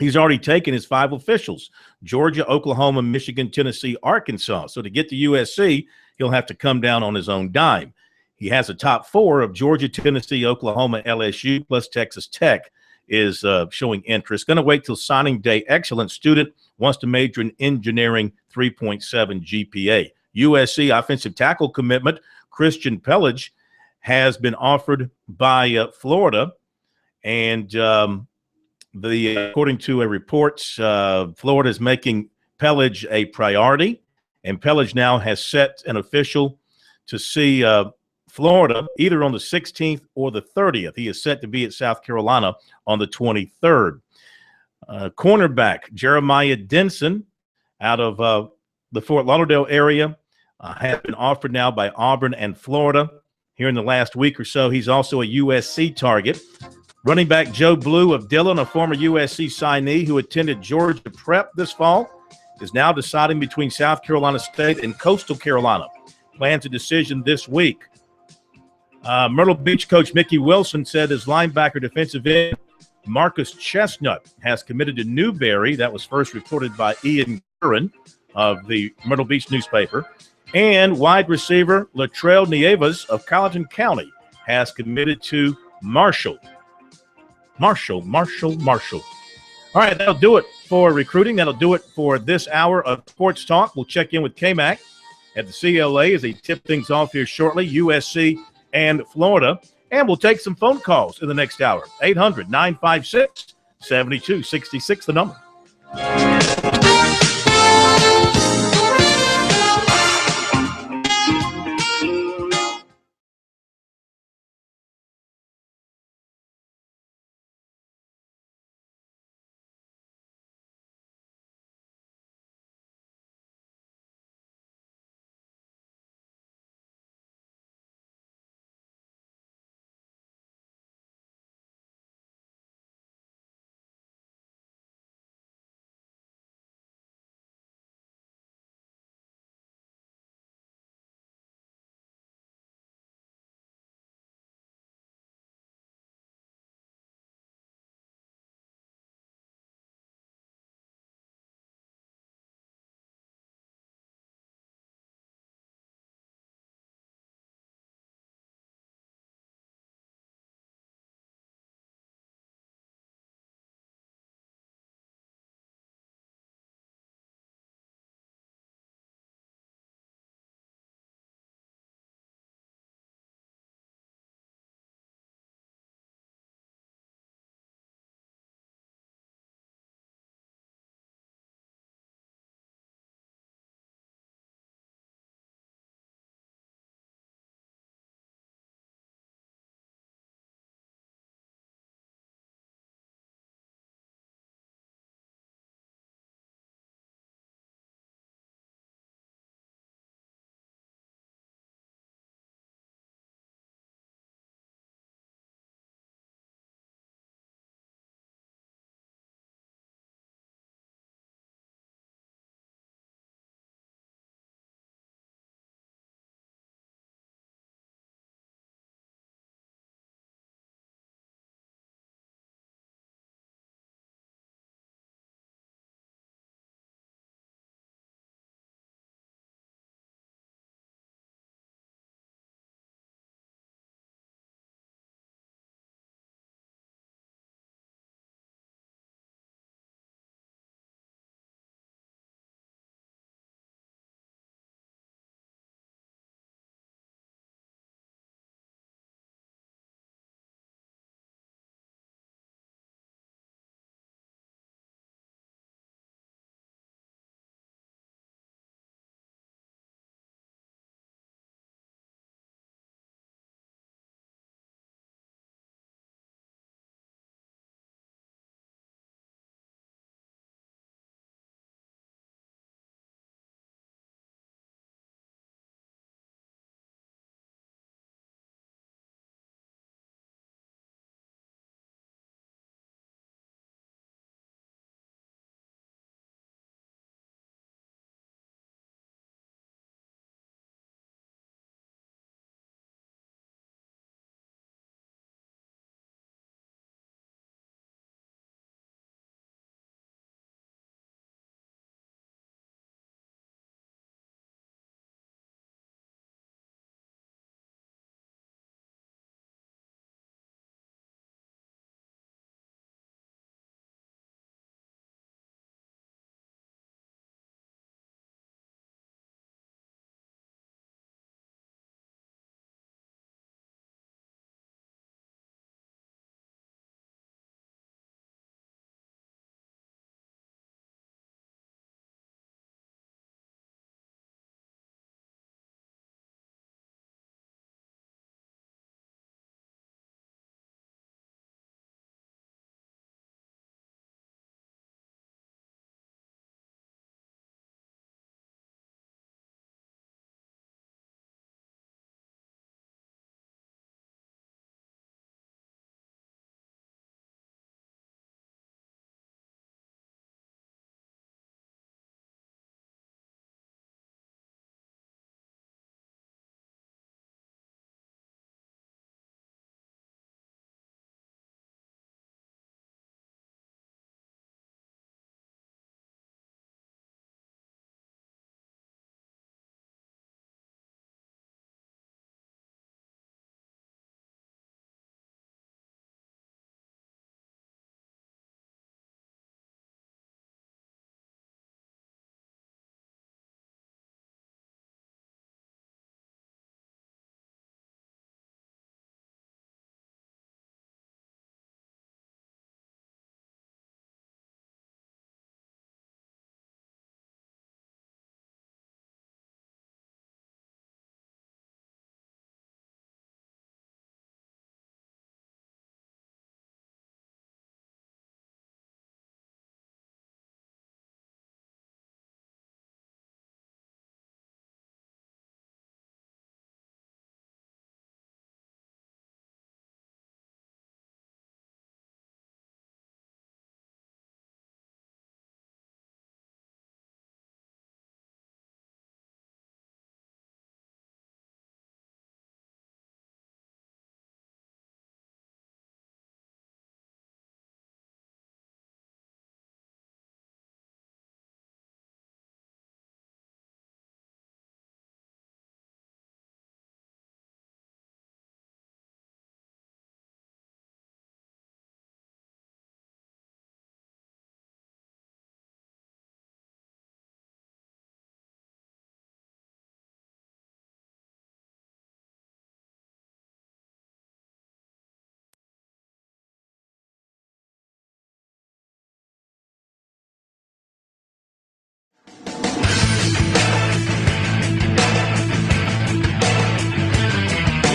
He's already taken his 5 officials: Georgia, Oklahoma, Michigan, Tennessee, Arkansas. So to get to USC, he'll have to come down on his own dime. He has a top 4 of Georgia, Tennessee, Oklahoma, LSU, plus Texas Tech is showing interest. Going to wait till signing day. Excellent student, wants to major in engineering, 3.7 GPA. USC offensive tackle commitment, Christian Pelage, has been offered by Florida. And according to a report, Florida is making Pelage a priority. And Pelage now has set an official to see Florida either on the 16th or the 30th. He is set to be at South Carolina on the 23rd. Cornerback Jeremiah Denson out of the Fort Lauderdale area has been offered now by Auburn and Florida here in the last week or so. He's also a USC target. Running back Joe Blue of Dillon, a former USC signee who attended Georgia Prep this fall, is now deciding between South Carolina State and Coastal Carolina. Plans a decision this week. Myrtle Beach coach Mickey Wilson said his linebacker defensive end Marcus Chestnut has committed to Newberry. That was first reported by Ian Curran of the Myrtle Beach newspaper. And wide receiver Latrell Nieves of Colleton County has committed to Marshall. Marshall. All right, that'll do it for recruiting. That'll do it for this hour of Sports Talk. We'll check in with K-Mac at the CLA as they tip things off here shortly, USC and Florida. And we'll take some phone calls in the next hour. 800-956-7266, the number.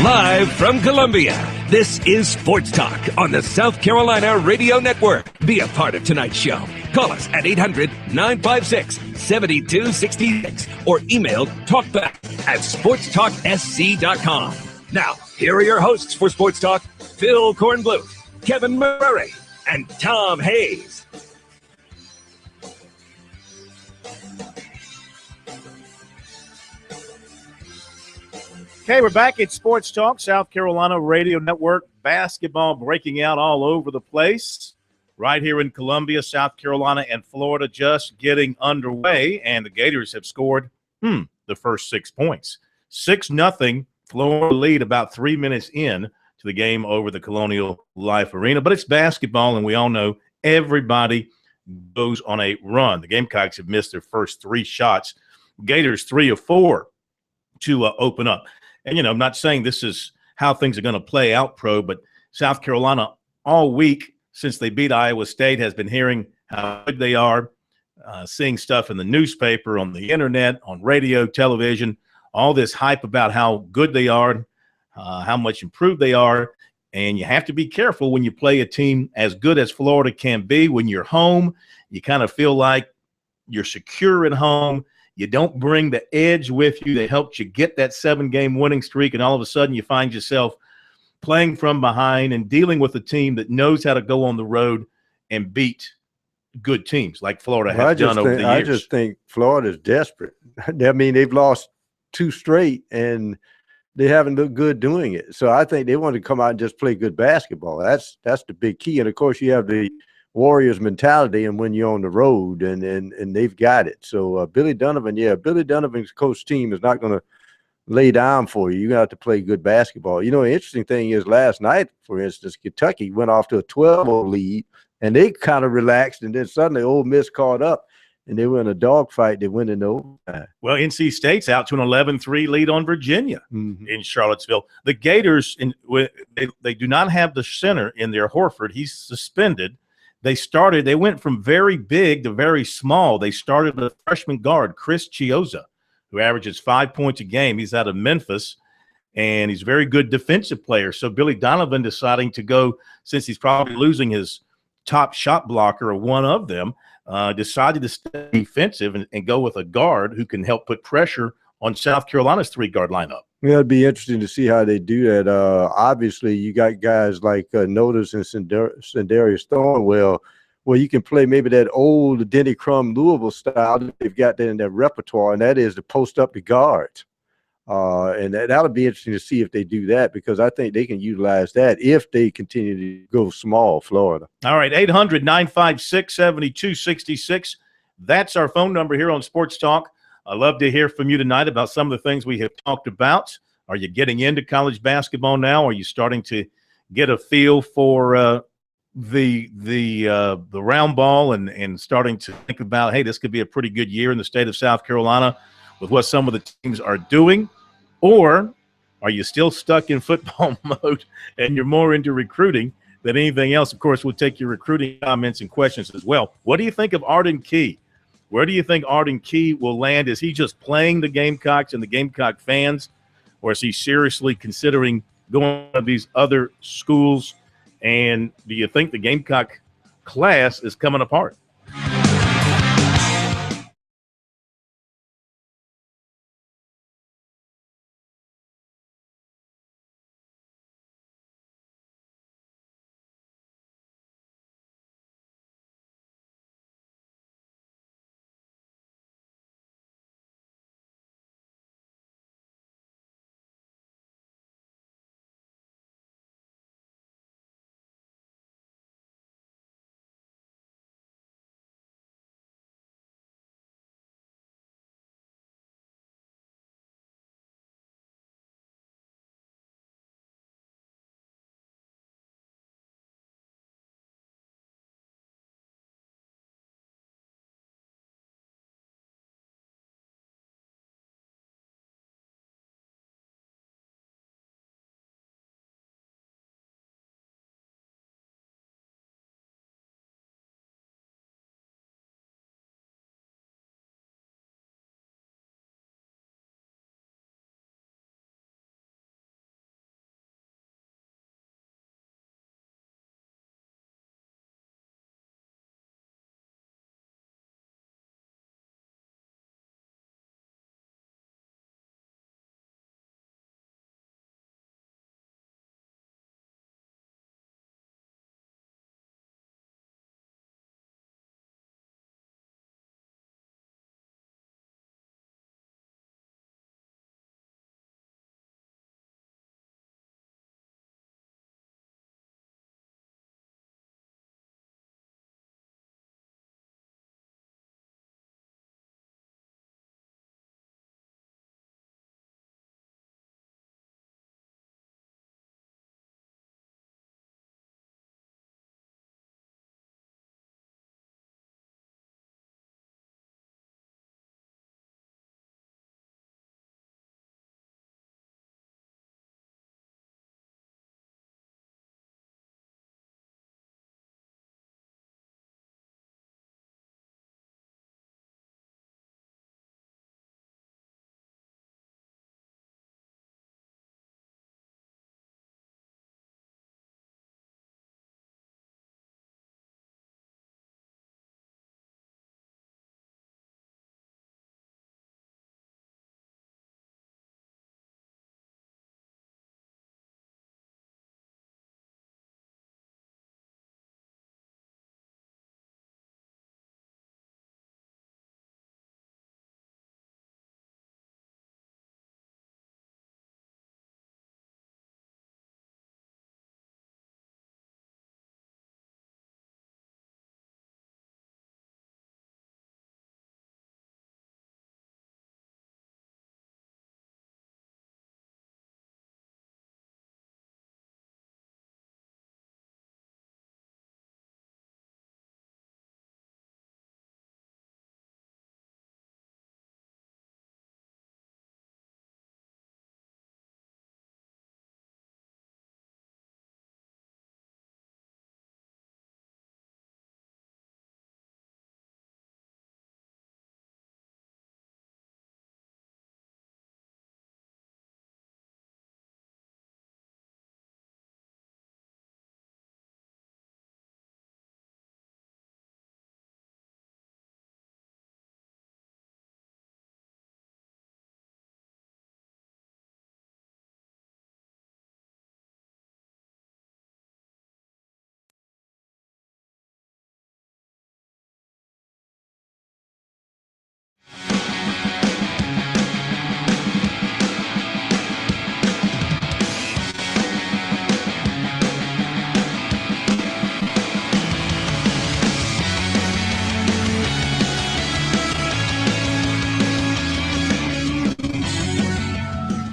Live from Columbia, this is Sports Talk on the South Carolina Radio Network. Be a part of tonight's show. Call us at 800-956-7266 or email talkback@sportstalksc.com. Now, here are your hosts for Sports Talk, Phil Kornbluth, Kevin Murray, and Tom Hayes. Okay, we're back at Sports Talk, South Carolina Radio Network. Basketball breaking out all over the place. Right here in Columbia, South Carolina, and Florida just getting underway, and the Gators have scored the first 6 points. 6-0, Florida lead about 3 minutes in to the game over the Colonial Life Arena. But it's basketball, and we all know everybody goes on a run. The Gamecocks have missed their first 3 shots. Gators 3 of 4 to open up. And, I'm not saying this is how things are going to play out, Pro, but South Carolina all week since they beat Iowa State has been hearing how good they are, seeing stuff in the newspaper, on the internet, on radio, television, all this hype about how good they are, how much improved they are. And you have to be careful when you play a team as good as Florida can be. When you're home, you kind of feel like you're secure at home. You don't bring the edge with you that helped you get that 7-game winning streak, and all of a sudden you find yourself playing from behind and dealing with a team that knows how to go on the road and beat good teams like Florida has done over the years. I just think Florida's desperate. I mean, they've lost 2 straight, and they haven't looked good doing it. So I think they want to come out and just play good basketball. That's the big key. And, of course, you have the Warriors mentality and when you're on the road, and they've got it. So Billy Donovan's coach team is not going to lay down for you. You're going to have to play good basketball. The interesting thing is last night, for instance, Kentucky went off to a 12-0 lead, and they kind of relaxed, and then suddenly Ole Miss caught up, and they were in a dogfight. They went in overtime. Well, NC State's out to an 11-3 lead on Virginia in Charlottesville. The Gators, they do not have the center in there, Horford. He's suspended. They went from very big to very small. They started with a freshman guard, Chris Chiozza, who averages 5 points a game. He's out of Memphis, and he's a very good defensive player. So Billy Donovan deciding to go, since he's probably losing his top shot blocker or one of them, decided to stay defensive and go with a guard who can help put pressure on South Carolina's 3-guard lineup. Yeah, it'd be interesting to see how they do that. Obviously, you got guys like Notice and Sendarius Thornwell, where you can play maybe that old Denny Crum Louisville style that they've got in their repertoire, and that is to post up the guards. And that'll be interesting to see if they do that, because I think they can utilize that if they continue to go small, Florida. All right, 800-956-7266. That's our phone number here on Sports Talk. I'd love to hear from you tonight about some of the things we have talked about. Are you getting into college basketball now? Are you starting to get a feel for the round ball and starting to think about, hey, this could be a pretty good year in the state of South Carolina with what some of the teams are doing? Or are you still stuck in football mode and you're more into recruiting than anything else? Of course, we'll take your recruiting comments and questions as well. What do you think of Arden Key? Where do you think Arden Key will land? Is he just playing the Gamecocks and the Gamecock fans, or is he seriously considering going to these other schools? And do you think the Gamecock class is coming apart?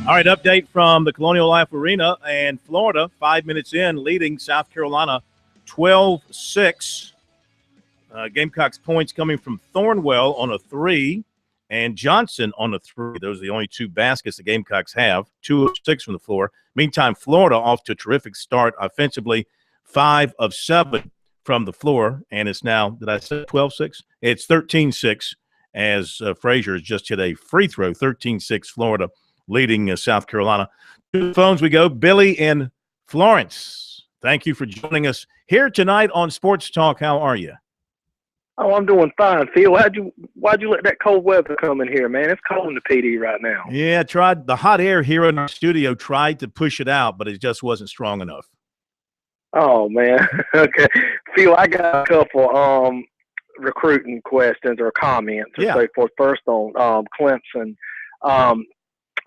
All right, update from the Colonial Life Arena, and Florida, 5 minutes in, leading South Carolina 12-6. Gamecocks points coming from Thornwell on a 3 and Johnson on a 3. Those are the only 2 baskets the Gamecocks have, 2 of 6 from the floor. Meantime, Florida off to a terrific start offensively, 5 of 7 from the floor, and it's now, did I say 12-6? It's 13-6 as Frazier has just hit a free throw, 13-6 Florida leading South Carolina. To the phones we go. Billy in Florence, thank you for joining us here tonight on Sports Talk. How are you? Oh, I'm doing fine, Phil. Why'd you let that cold weather come in here, man? It's cold in the PD right now. Yeah, tried the hot air here in our studio, tried to push it out, but it just wasn't strong enough. Oh, man. Okay. Phil, I got a couple recruiting questions or comments and so forth. First on Clemson.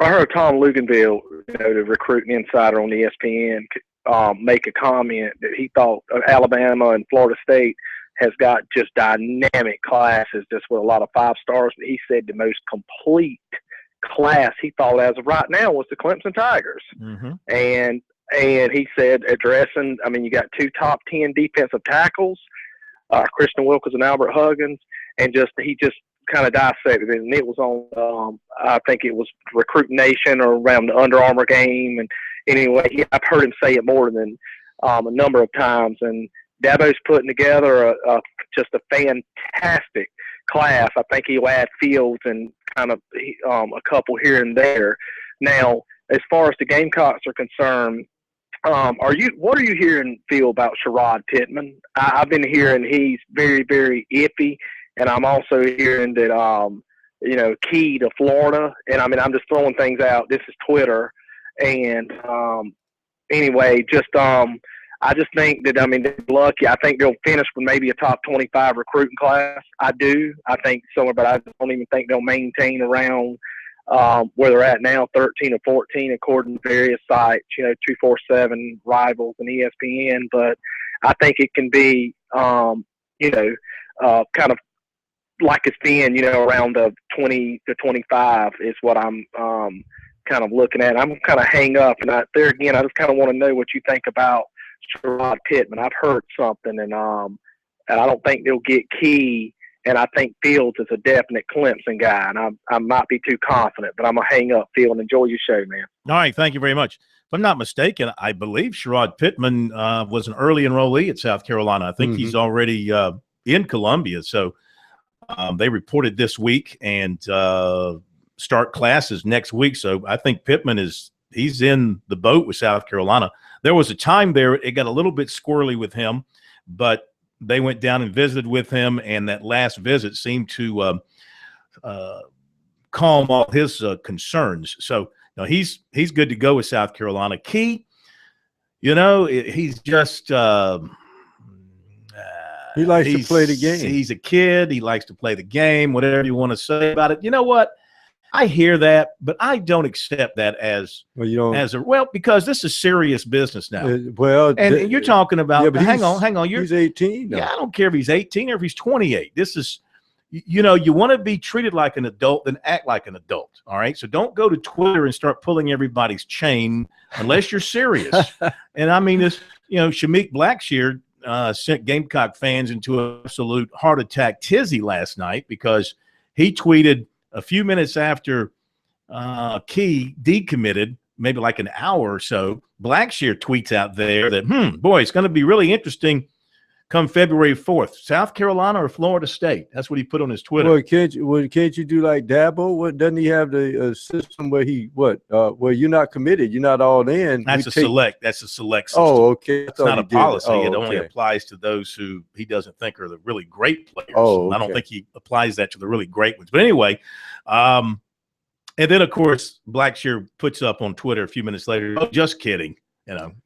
I heard Tom Luganville, the recruiting insider on ESPN, make a comment that he thought Alabama and Florida State has got just dynamic classes, just with a lot of 5 stars. But he said the most complete class he thought as of right now was the Clemson Tigers. Mm-hmm. And he said addressing, I mean, you got 2 top 10 defensive tackles, Christian Wilkins and Albert Huggins, and he just kind of dissected it. And it was on, I think it was Recruit Nation or around the Under Armour game. And anyway, I've heard him say it more than a number of times. And Dabo's putting together just a fantastic class. I think he'll add Fields and kind of a couple here and there. Now, as far as the Gamecocks are concerned, what are you hearing, Phil, about Sherrod Pittman? I've been hearing he's very, very iffy, and I'm also hearing that key to Florida. And I mean, I'm just throwing things out. This is Twitter, and anyway, I just think that, I mean, they're lucky. I think they'll finish with maybe a top 25 recruiting class. I do. I think so, but I don't even think they'll maintain around where they're at now, 13 or 14, according to various sites, 247 Rivals and ESPN. But I think it can be, kind of like it's been, around the 20 to 25 is what I'm kind of looking at. I'm kind of hang up, and I just kind of want to know what you think about Sherrod Pittman. I've heard something, and I don't think they'll get Key, and I think Fields is a definite Clemson guy, and I might be too confident, but I'm going to hang up, Phil, and enjoy your show, man. All right, thank you very much. If I'm not mistaken, I believe Sherrod Pittman was an early enrollee at South Carolina. I think he's already in Columbia, so they reported this week, and start classes next week, so I think Pittman he's in the boat with South Carolina. There was a time there it got a little bit squirrely with him, but they went down and visited with him, and that last visit seemed to calm all his concerns. So he's good to go with South Carolina. Key, he's just he likes to play the game. He's a kid. He likes to play the game, whatever you want to say about it. You know what? I hear that, but I don't accept that as because this is serious business now. And you're talking about hang on. He's 18 now. Yeah, I don't care if he's 18 or if he's 28. This is, you want to be treated like an adult, then act like an adult. All right, so don't go to Twitter and start pulling everybody's chain unless you're serious. And I mean this, Shameik Blackshear sent Gamecock fans into an absolute heart attack tizzy last night because he tweeted a few minutes after Key decommitted, maybe like an hour or so, Blackshear tweets out there that, boy, it's going to be really interesting come February 4th. South Carolina or Florida State? That's what he put on his Twitter. Well, can't you do like Dabo? Doesn't he have the system where where you're not committed, you're not all in? That's a select system. Oh, okay. It's not a policy. It only applies to those who he doesn't think are the really great players. Oh, okay. I don't think he applies that to the really great ones. But anyway, and then, of course, Blackshear puts up on Twitter a few minutes later, oh, just kidding.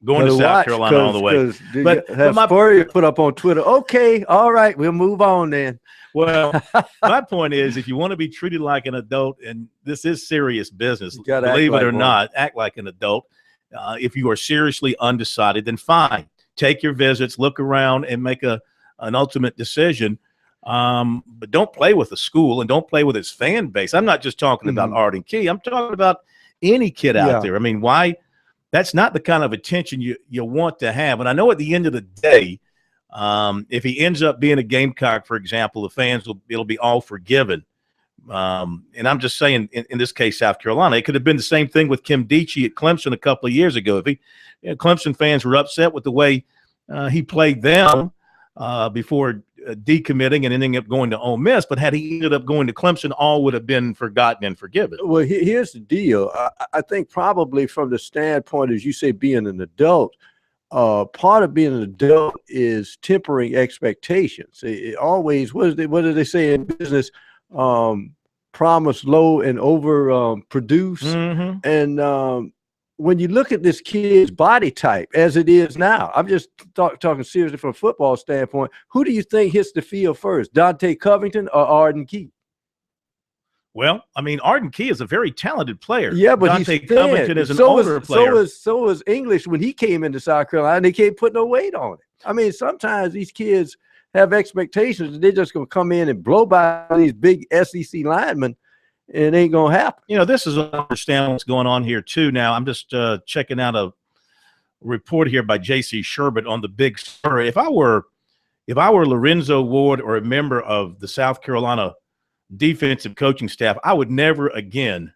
Going to South Carolina all the way. But my Spurrier put up on Twitter, okay, all right, we'll move on then. Well, my point is, if you want to be treated like an adult, and this is serious business, believe it or not, act like an adult. If you are seriously undecided, then fine. Take your visits, look around, and make an ultimate decision. But don't play with the school and don't play with its fan base. I'm not just talking about Arden Key. I'm talking about any kid Yeah. out there. I mean, why? That's not the kind of attention you want to have. And I know at the end of the day, if he ends up being a Gamecock, for example, the fans it'll be all forgiven. And I'm just saying, in this case, South Carolina, it could have been the same thing with Kim Dichie at Clemson a couple of years ago. If Clemson fans were upset with the way he played them before decommitting and ending up going to Ole Miss, but had he ended up going to Clemson, all would have been forgotten and forgiven. Well, here's the deal. I think probably from the standpoint, as you say, being an adult, part of being an adult is tempering expectations. It always, what do they say in business? Promise low and over produce. Mm-hmm. And when you look at this kid's body type as it is now, I'm just talking seriously from a football standpoint. Who do you think hits the field first, Dante Covington or Arden Key? Well, I mean, Arden Key is a very talented player. Yeah, but Dante he's Covington is an older player. So was English when he came into South Carolina. And they can't put no weight on it. I mean, sometimes these kids have expectations that they're just going to come in and blow by these big SEC linemen, and it ain't going to happen. You know, this is understand what's going on here too. Now, I'm just checking out a report here by J.C. Sherbert on the Big Spur. If I were Lorenzo Ward or a member of the South Carolina defensive coaching staff, I would never again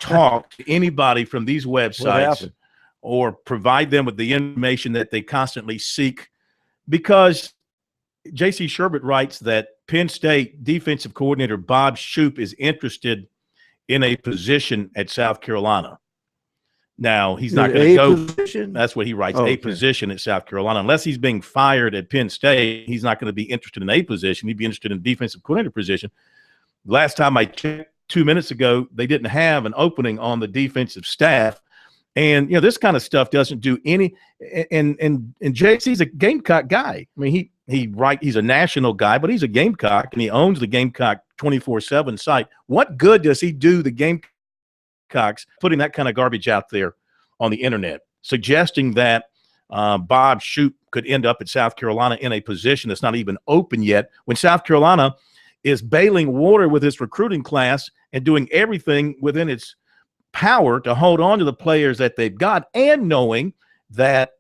talk to anybody from these websites or provide them with the information that they constantly seek, because J.C. Sherbert writes that Penn State defensive coordinator Bob Shoop is interested in a position at South Carolina. Now, he's not going to go. Position? That's what he writes, okay. A position at South Carolina. Unless he's being fired at Penn State, he's not going to be interested in a position. He'd be interested in a defensive coordinator position. Last time I checked 2 minutes ago, they didn't have an opening on the defensive staff. And, you know, this kind of stuff doesn't do any – and JC's a Gamecock guy. I mean, he's a national guy, but he's a Gamecock, and he owns the Gamecock 24/7 site. What good does he do the Gamecocks putting that kind of garbage out there on the internet, suggesting that Bob Shoop could end up at South Carolina in a position that's not even open yet, when South Carolina is bailing water with its recruiting class and doing everything within its power to hold on to the players that they've got, and knowing that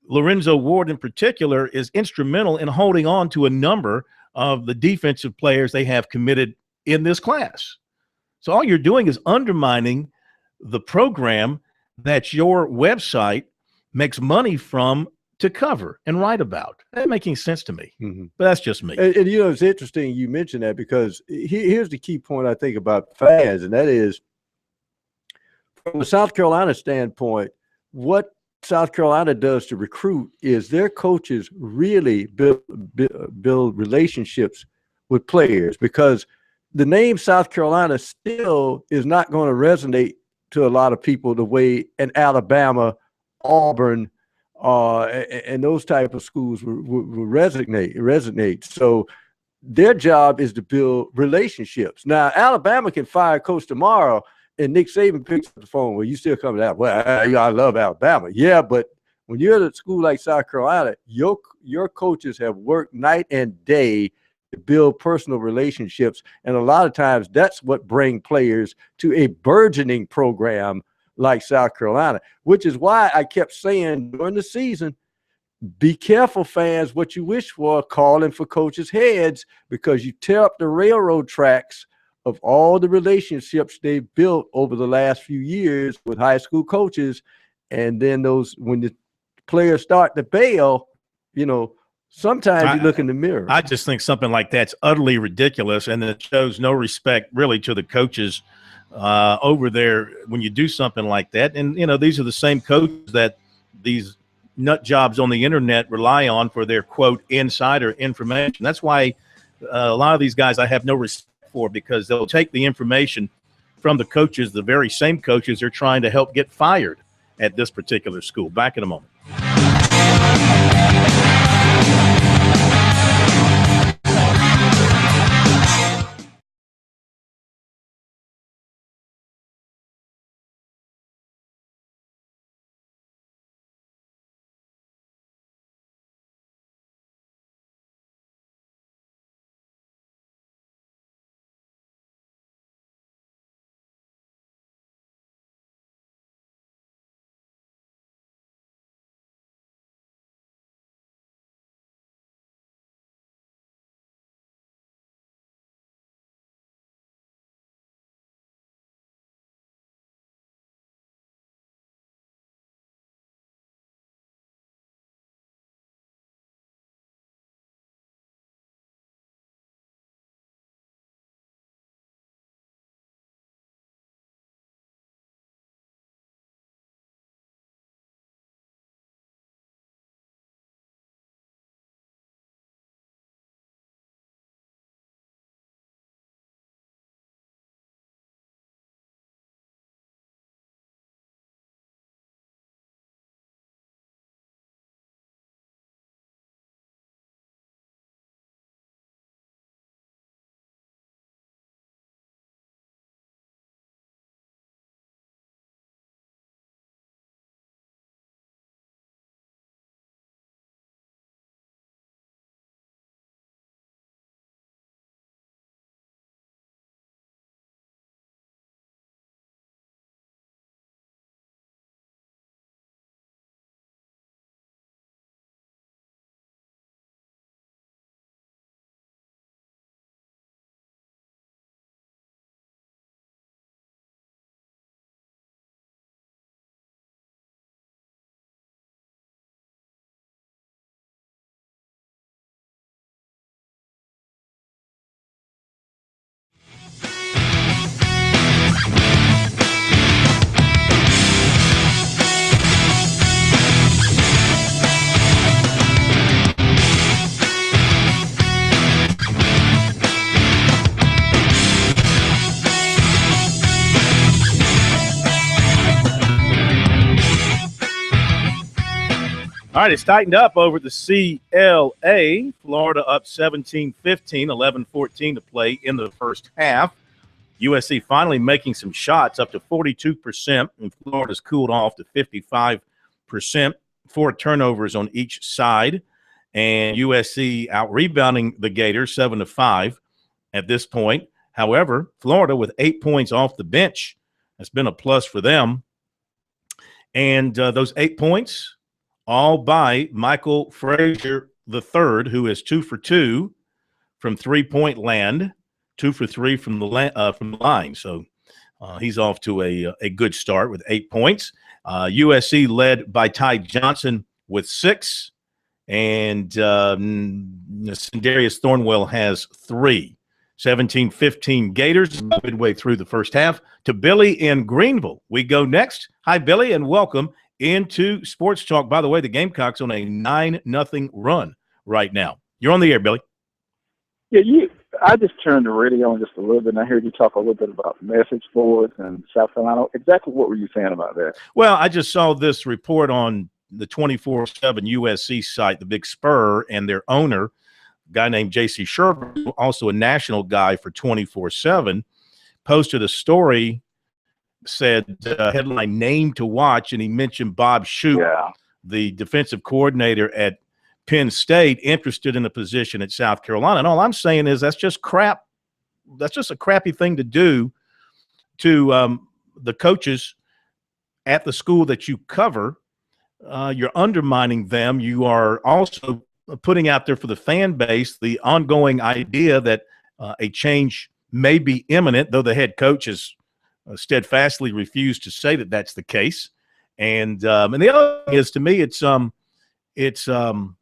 Lorenzo Ward in particular is instrumental in holding on to a number of the defensive players they have committed in this class. So all you're doing is undermining the program that your website makes money from to cover and write about. That making sense to me. Mm-hmm. But that's just me. And you know, it's interesting you mentioned that, because here's the key point I think about fans, and that is, from a South Carolina standpoint, what South Carolina does to recruit is their coaches really build relationships with players, because the name South Carolina still is not going to resonate to a lot of people the way an Alabama, Auburn, and those type of schools will resonate. So their job is to build relationships. Now, Alabama can fire a coach tomorrow, and Nick Saban picks up the phone. Well, you still coming out? Well, I love Alabama. Yeah, but when you're at a school like South Carolina, your coaches have worked night and day to build personal relationships, and a lot of times that's what brings players to a burgeoning program like South Carolina, which is why I kept saying during the season, be careful, fans, what you wish for calling for coaches' heads, because you tear up the railroad tracks of all the relationships they've built over the last few years with high school coaches. And then when the players start to bail, you know, sometimes you look in the mirror. I just think something like that's utterly ridiculous, and it shows no respect really to the coaches over there when you do something like that. And, you know, these are the same coaches that these nut jobs on the internet rely on for their, quote, insider information. That's why a lot of these guys I have no respect for, because they'll take the information from the coaches, the very same coaches they're trying to help get fired at this particular school. Back in a moment. All right, it's tightened up over the CLA. Florida up 17-15, 11-14 to play in the first half. USC finally making some shots up to 42%, and Florida's cooled off to 55%. 4 turnovers on each side, and USC out-rebounding the Gators 7-5 at this point. However, Florida with 8 points off the bench has been a plus for them. And those 8 points, all by Michael Frazier III, who is 2 for 2 from three-point land, 2 for 3 from the line. So he's off to a good start with 8 points. USC led by Ty Johnson with 6, and Sindarius Thornwell has 3. 17-15 Gators midway through the first half. To Billy in Greenville we go next. Hi, Billy, and welcome into Sports Talk. By the way, the Gamecocks on a 9-0 run right now. You're on the air, Billy. Yeah, I just turned the radio on just a little bit, and I heard you talk a little bit about message boards and South Carolina. Exactly what were you saying about that? Well, I just saw this report on the 24/7 USC site, the Big Spur, and their owner, a guy named J.C. Sherburne, also a national guy for 24/7, posted a story, said headline "Name to Watch," and he mentioned Bob Shoop, the defensive coordinator at Penn State, interested in a position at South Carolina. And all I'm saying is that's just crap. That's just a crappy thing to do to the coaches at the school that you cover. You're undermining them. You are also putting out there for the fan base the ongoing idea that a change may be imminent, though the head coach has steadfastly refused to say that that's the case. And the other thing is, to me, it's what's the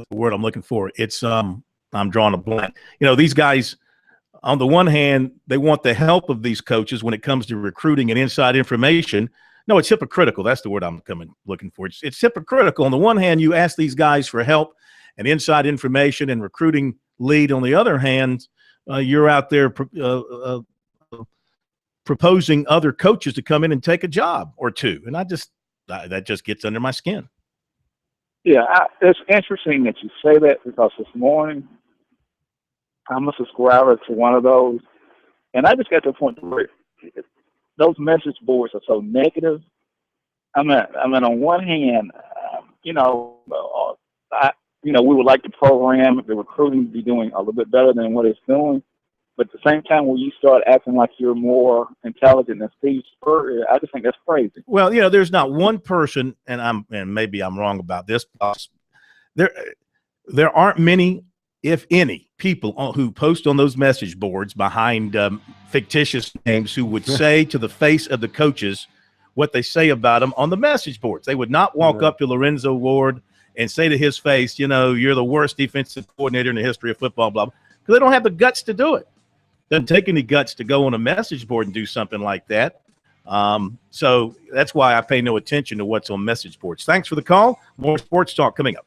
word I'm looking for? I'm drawing a blank. You know, these guys, on the one hand, they want the help of these coaches when it comes to recruiting and inside information. No, it's hypocritical. That's the word I'm looking for. It's hypocritical. On the one hand, you ask these guys for help and inside information and recruiting lead. On the other hand, you're out there proposing other coaches to come in and take a job or two. And that just gets under my skin. Yeah, it's interesting that you say that, because this morning I'm a subscriber to one of those, and I just got to a point where those message boards are so negative. I mean, on one hand, we would like the program, the recruiting to be doing a little bit better than what it's doing. But at the same time, when you start acting like you're more intelligent than Steve Spurrier, I just think that's crazy. Well, there's not one person, and maybe I'm wrong about this. There aren't many, if any, people who post on those message boards behind fictitious names who would say to the face of the coaches what they say about them on the message boards. They would not walk up to Lorenzo Ward and say to his face, you're the worst defensive coordinator in the history of football, blah, blah, because they don't have the guts to do it. Doesn't take any guts to go on a message board and do something like that. So that's why I pay no attention to what's on message boards. Thanks for the call. More Sports Talk coming up.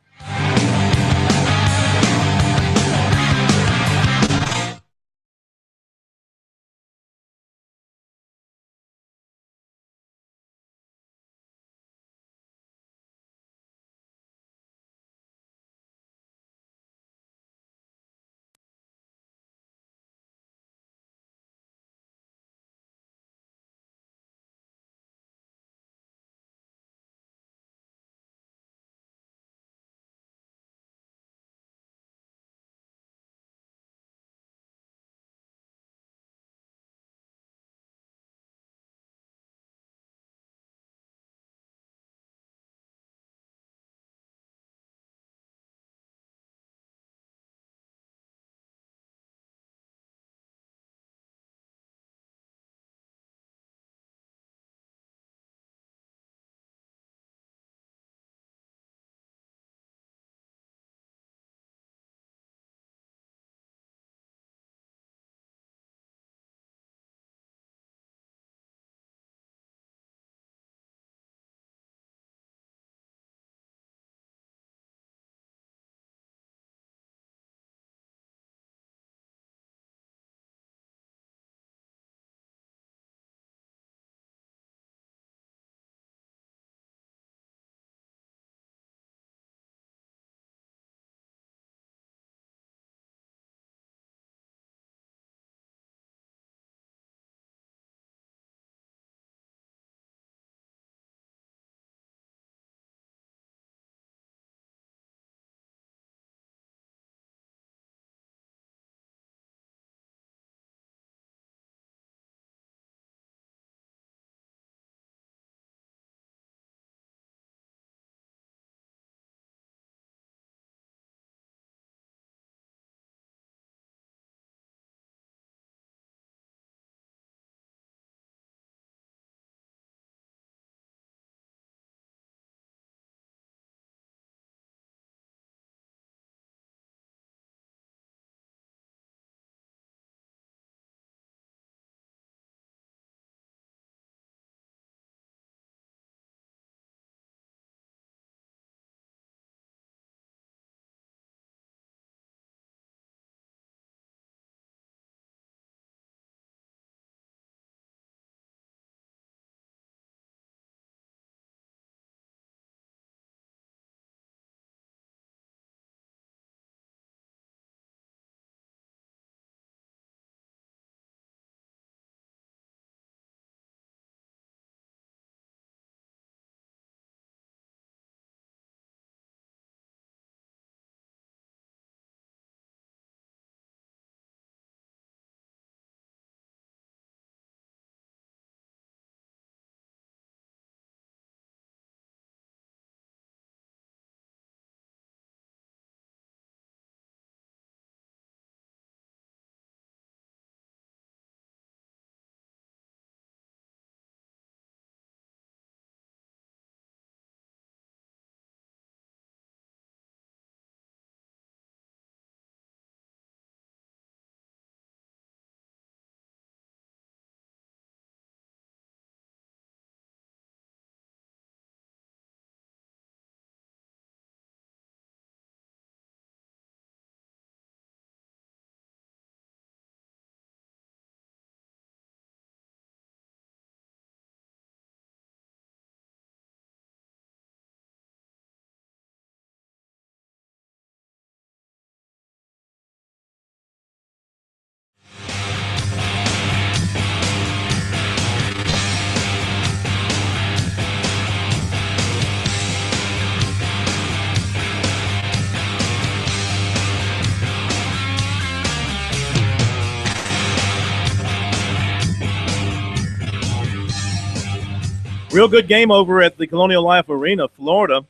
Real good game over at the Colonial Life Arena, Florida.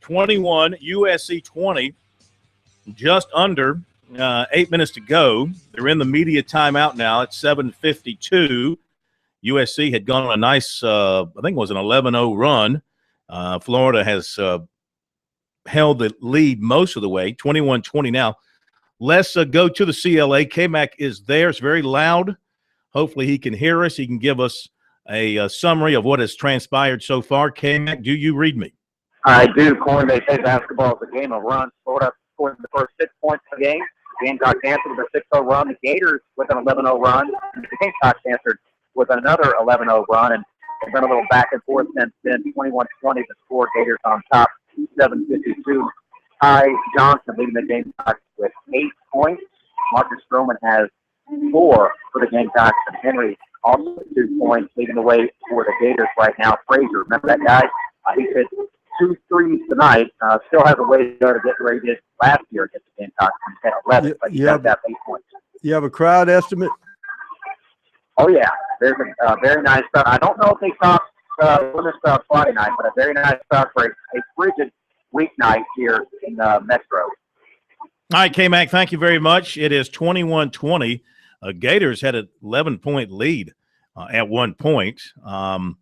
21, USC 20. Just under 8 minutes to go. They're in the media timeout now. It's 7:52. USC had gone on a nice, I think it was an 11-0 run. Florida has held the lead most of the way, 21-20 now. Let's go to the CLA. K-Mac is there. It's very loud. Hopefully he can hear us. He can give us a summary of what has transpired so far. K-Mac, do you read me? I do. Corn, they say basketball is a game of runs. Florida scored the first 6 points of the game. The Gamecocks answered with a 6-0 run. The Gators with an 11-0 run. And the Gamecocks answered with another 11-0 run. And it's been a little back and forth since then. 21-20 the score. Gators on top, 7:52. Ty Johnson leading the Gamecocks with 8 points. Marcus Stroman has 4 for the Gamecocks. And Henry also with 2 points, leading the way for the Gators right now. Frazier, remember that guy? He hit 2 threes tonight. Still has a way to go to get where he did last year against the Gamecocks in 10-11, but he does have 8 points. You have a crowd estimate? Oh, yeah. There's a very nice crowd. I don't know if they stopped this Friday night, but a very nice crowd for a frigid weeknight here in Metro. All right, K-Mac, thank you very much. It is 21-20. Gators had an 11-point lead at one point. The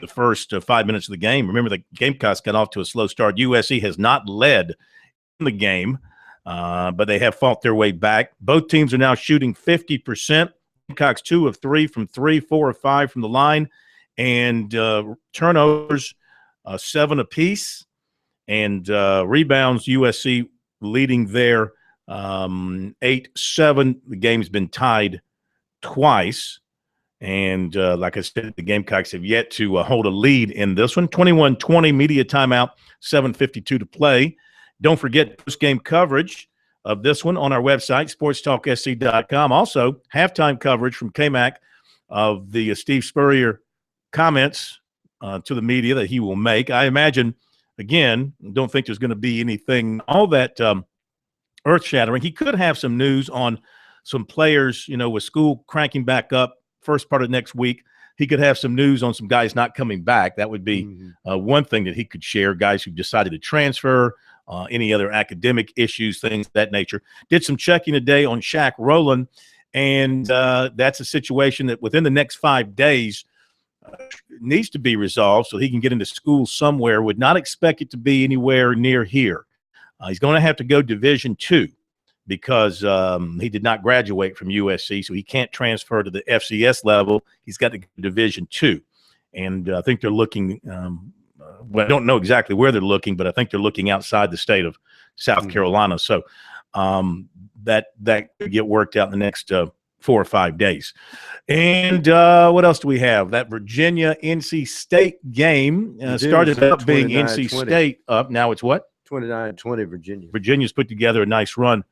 first 5 minutes of the game. Remember, the Gamecocks got off to a slow start. USC has not led in the game, but they have fought their way back. Both teams are now shooting 50%. Gamecocks 2 of 3 from 3, 4 of 5 from the line, and turnovers 7 apiece, and rebounds USC leading there 8-7. The game's been tied twice. And like I said, the Gamecocks have yet to hold a lead in this one. 21-20, media timeout, 7:52 to play. Don't forget post-game coverage of this one on our website, sportstalksc.com. Also, halftime coverage from K-Mac of the Steve Spurrier comments to the media that he will make. I imagine, again, don't think there's going to be anything all that earth-shattering. He could have some news on some players, with school cranking back up first part of next week. He could have some news on some guys not coming back. That would be one thing that he could share, guys who decided to transfer, any other academic issues, things of that nature. Did some checking today on Shaq Rowland, and that's a situation that within the next 5 days needs to be resolved so he can get into school somewhere. Would not expect it to be anywhere near here. He's going to have to go Division II because he did not graduate from USC, so he can't transfer to the FCS level. He's got to go to Division II. And I think they're looking I don't know exactly where they're looking, but I think they're looking outside the state of South Carolina. So that could get worked out in the next 4 or 5 days. And what else do we have? That Virginia-NC State game started up being NC State up. Now it's what? 29-20 Virginia. Virginia's put together a nice run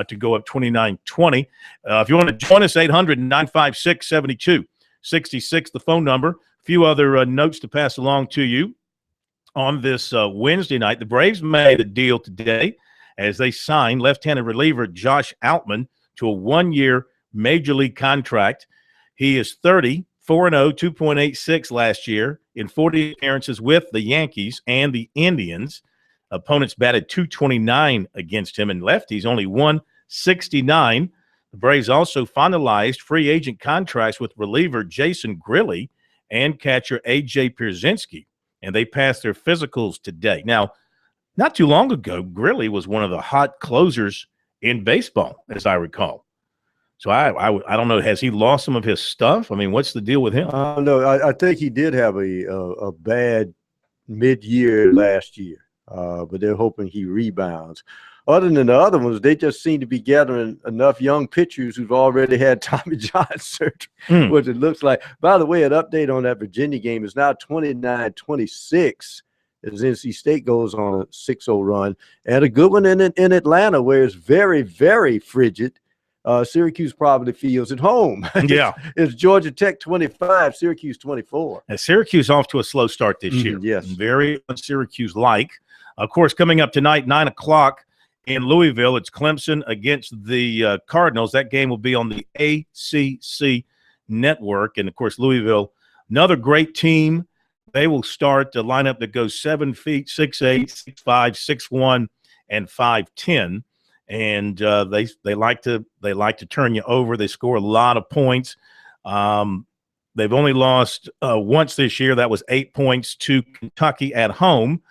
to go up 29-20. If you want to join us, 800-956-7266, the phone number. A few other notes to pass along to you on this Wednesday night. The Braves made a deal today as they signed left-handed reliever Josh Outman to a 1-year major league contract. He is 30, 4-0, 2.86 last year in 40 appearances with the Yankees and the Indians. Opponents batted .229 against him, and lefties only .169. The Braves also finalized free agent contracts with reliever Jason Grilli and catcher A.J. Pierzynski, and they passed their physicals today. Now, not too long ago, Grilli was one of the hot closers in baseball, as I recall. So I don't know, has he lost some of his stuff? I mean, what's the deal with him? No, I think he did have a bad mid-year last year. But they're hoping he rebounds. Other than the other ones, they just seem to be gathering enough young pitchers who've already had Tommy John surgery, which it looks like. By the way, an update on that Virginia game is now 29-26 as NC State goes on a 6-0 run. And a good one in Atlanta where it's very, very frigid. Syracuse probably feels at home. Yeah. It's Georgia Tech 25, Syracuse 24. And Syracuse off to a slow start this year. Yes. Very Syracuse-like. Of course, coming up tonight, 9 o'clock in Louisville, it's Clemson against the Cardinals. That game will be on the ACC network. And, of course, Louisville, another great team. they will start the lineup that goes 7 feet, 6'8", 6'5", 6'1", and 5'10", and they like to turn you over. They score a lot of points. They've only lost once this year. That was 8 points to Kentucky at home.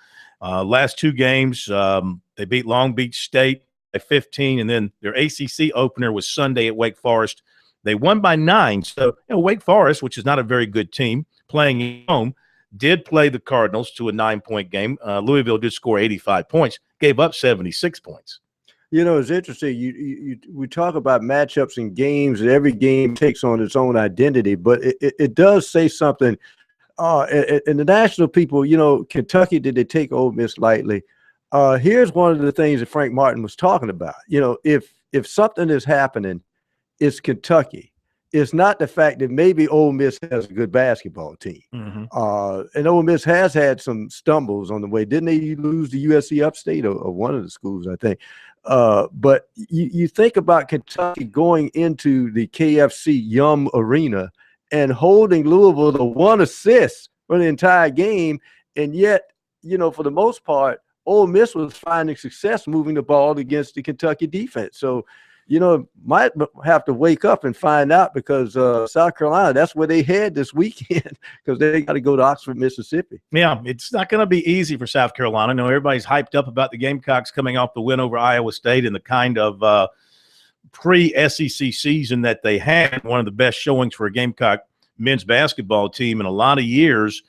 Last 2 games, they beat Long Beach State by 15, and then their ACC opener was Sunday at Wake Forest. They won by 9. So Wake Forest, which is not a very good team, playing at home, did play the Cardinals to a 9-point game. Louisville did score 85 points, gave up 76 points. It's interesting. We talk about matchups and games, and every game takes on its own identity, but it does say something. And the national people, Kentucky, did they take Ole Miss lightly? Here's one of the things that Frank Martin was talking about. If something is happening, it's Kentucky. It's not the fact that maybe Ole Miss has a good basketball team. Mm-hmm. And Ole Miss has had some stumbles on the way. Didn't they lose to USC Upstate or one of the schools, I think? But you think about Kentucky going into the KFC Yum Arena and holding Louisville to 1 assist for the entire game. And yet, for the most part, Ole Miss was finding success moving the ball against the Kentucky defense. So, might have to wake up and find out, because South Carolina, that's where they head this weekend, because they got to go to Oxford, Mississippi. Yeah, it's not going to be easy for South Carolina. I know everybody's hyped up about the Gamecocks coming off the win over Iowa State and the kind of pre-SEC season that they had, one of the best showings for a Gamecock men's basketball team in a lot of years.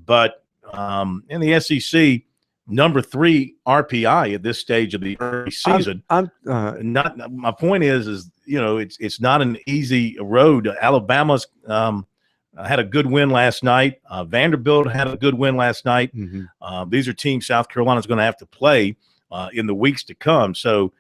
But in the SEC, number 3 RPI at this stage of the early season. My point is it's not an easy road. Alabama's had a good win last night. Vanderbilt had a good win last night. Mm-hmm. These are teams South Carolina's going to have to play in the weeks to come. So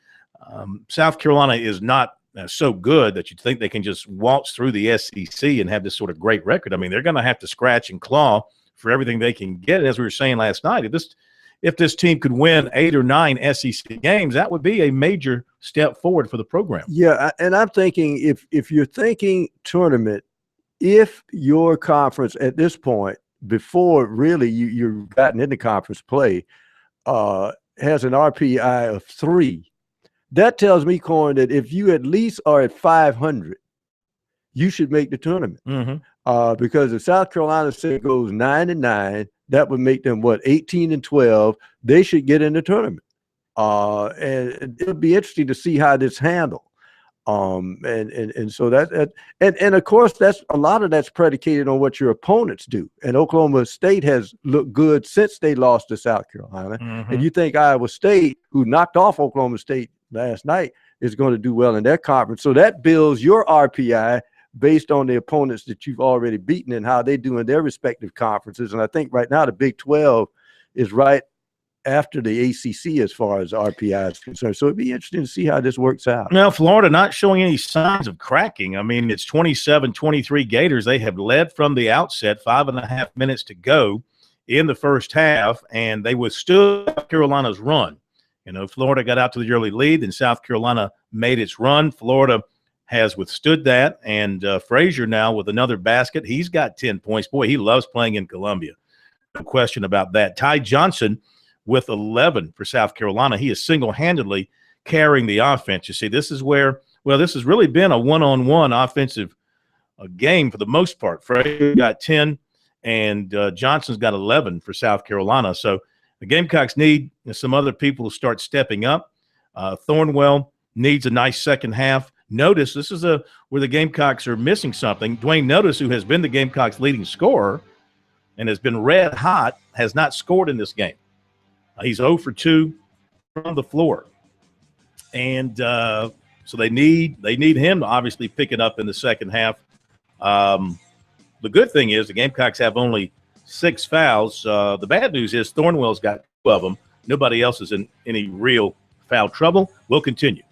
South Carolina is not so good that you think they can just waltz through the SEC and have this sort of great record. I mean, they're going to have to scratch and claw for everything they can get. As we were saying last night, if this team could win 8 or 9 SEC games, that would be a major step forward for the program. Yeah, and I'm thinking if you're thinking tournament, if your conference at this point, before really you've gotten into conference play, has an RPI of 3, that tells me, Corn, that if you at least are at 500, you should make the tournament. Mm-hmm. Because if South Carolina say goes 9-9, that would make them 18-12. They should get in the tournament. And it'll be interesting to see how this handled. And so that and of course that's a lot of that's predicated on what your opponents do. And Oklahoma State has looked good since they lost to South Carolina. Mm-hmm. And you think Iowa State, who knocked off Oklahoma State last night, is going to do well in their conference. So that builds your RPI based on the opponents that you've already beaten and how they do in their respective conferences. And I think right now the Big 12 is right after the ACC as far as RPI is concerned. So it'd be interesting to see how this works out. Now, Florida not showing any signs of cracking. I mean, it's 27-23 Gators. They have led from the outset, 5.5 minutes to go in the first half, and they withstood South Carolina's run. Florida got out to the early lead, and South Carolina made its run. Florida has withstood that, and Frazier now with another basket. He's got 10 points. Boy, he loves playing in Columbia. No question about that. Ty Johnson with 11 for South Carolina. He is single-handedly carrying the offense. You see, this is where, this has really been a one-on-one offensive game for the most part. Frazier got 10, and Johnson's got 11 for South Carolina. So the Gamecocks need some other people to start stepping up. Thornwell needs a nice second half. Notice this is where the Gamecocks are missing something. Dwayne Notice, who has been the Gamecocks' leading scorer and has been red hot, has not scored in this game. He's 0 for 2 from the floor. And so they need him to obviously pick it up in the second half. The good thing is the Gamecocks have only 6 fouls. The bad news is Thornwell's got 2 of them. Nobody else is in any real foul trouble. We'll continue.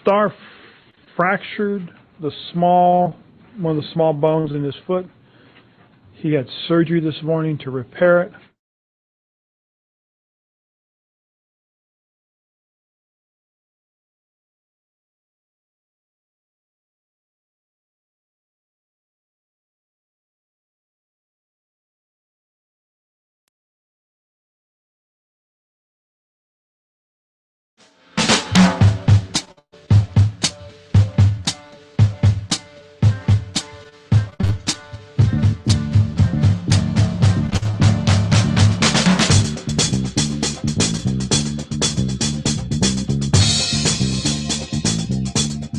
Star fractured one of the small bones in his foot. He had surgery this morning to repair it.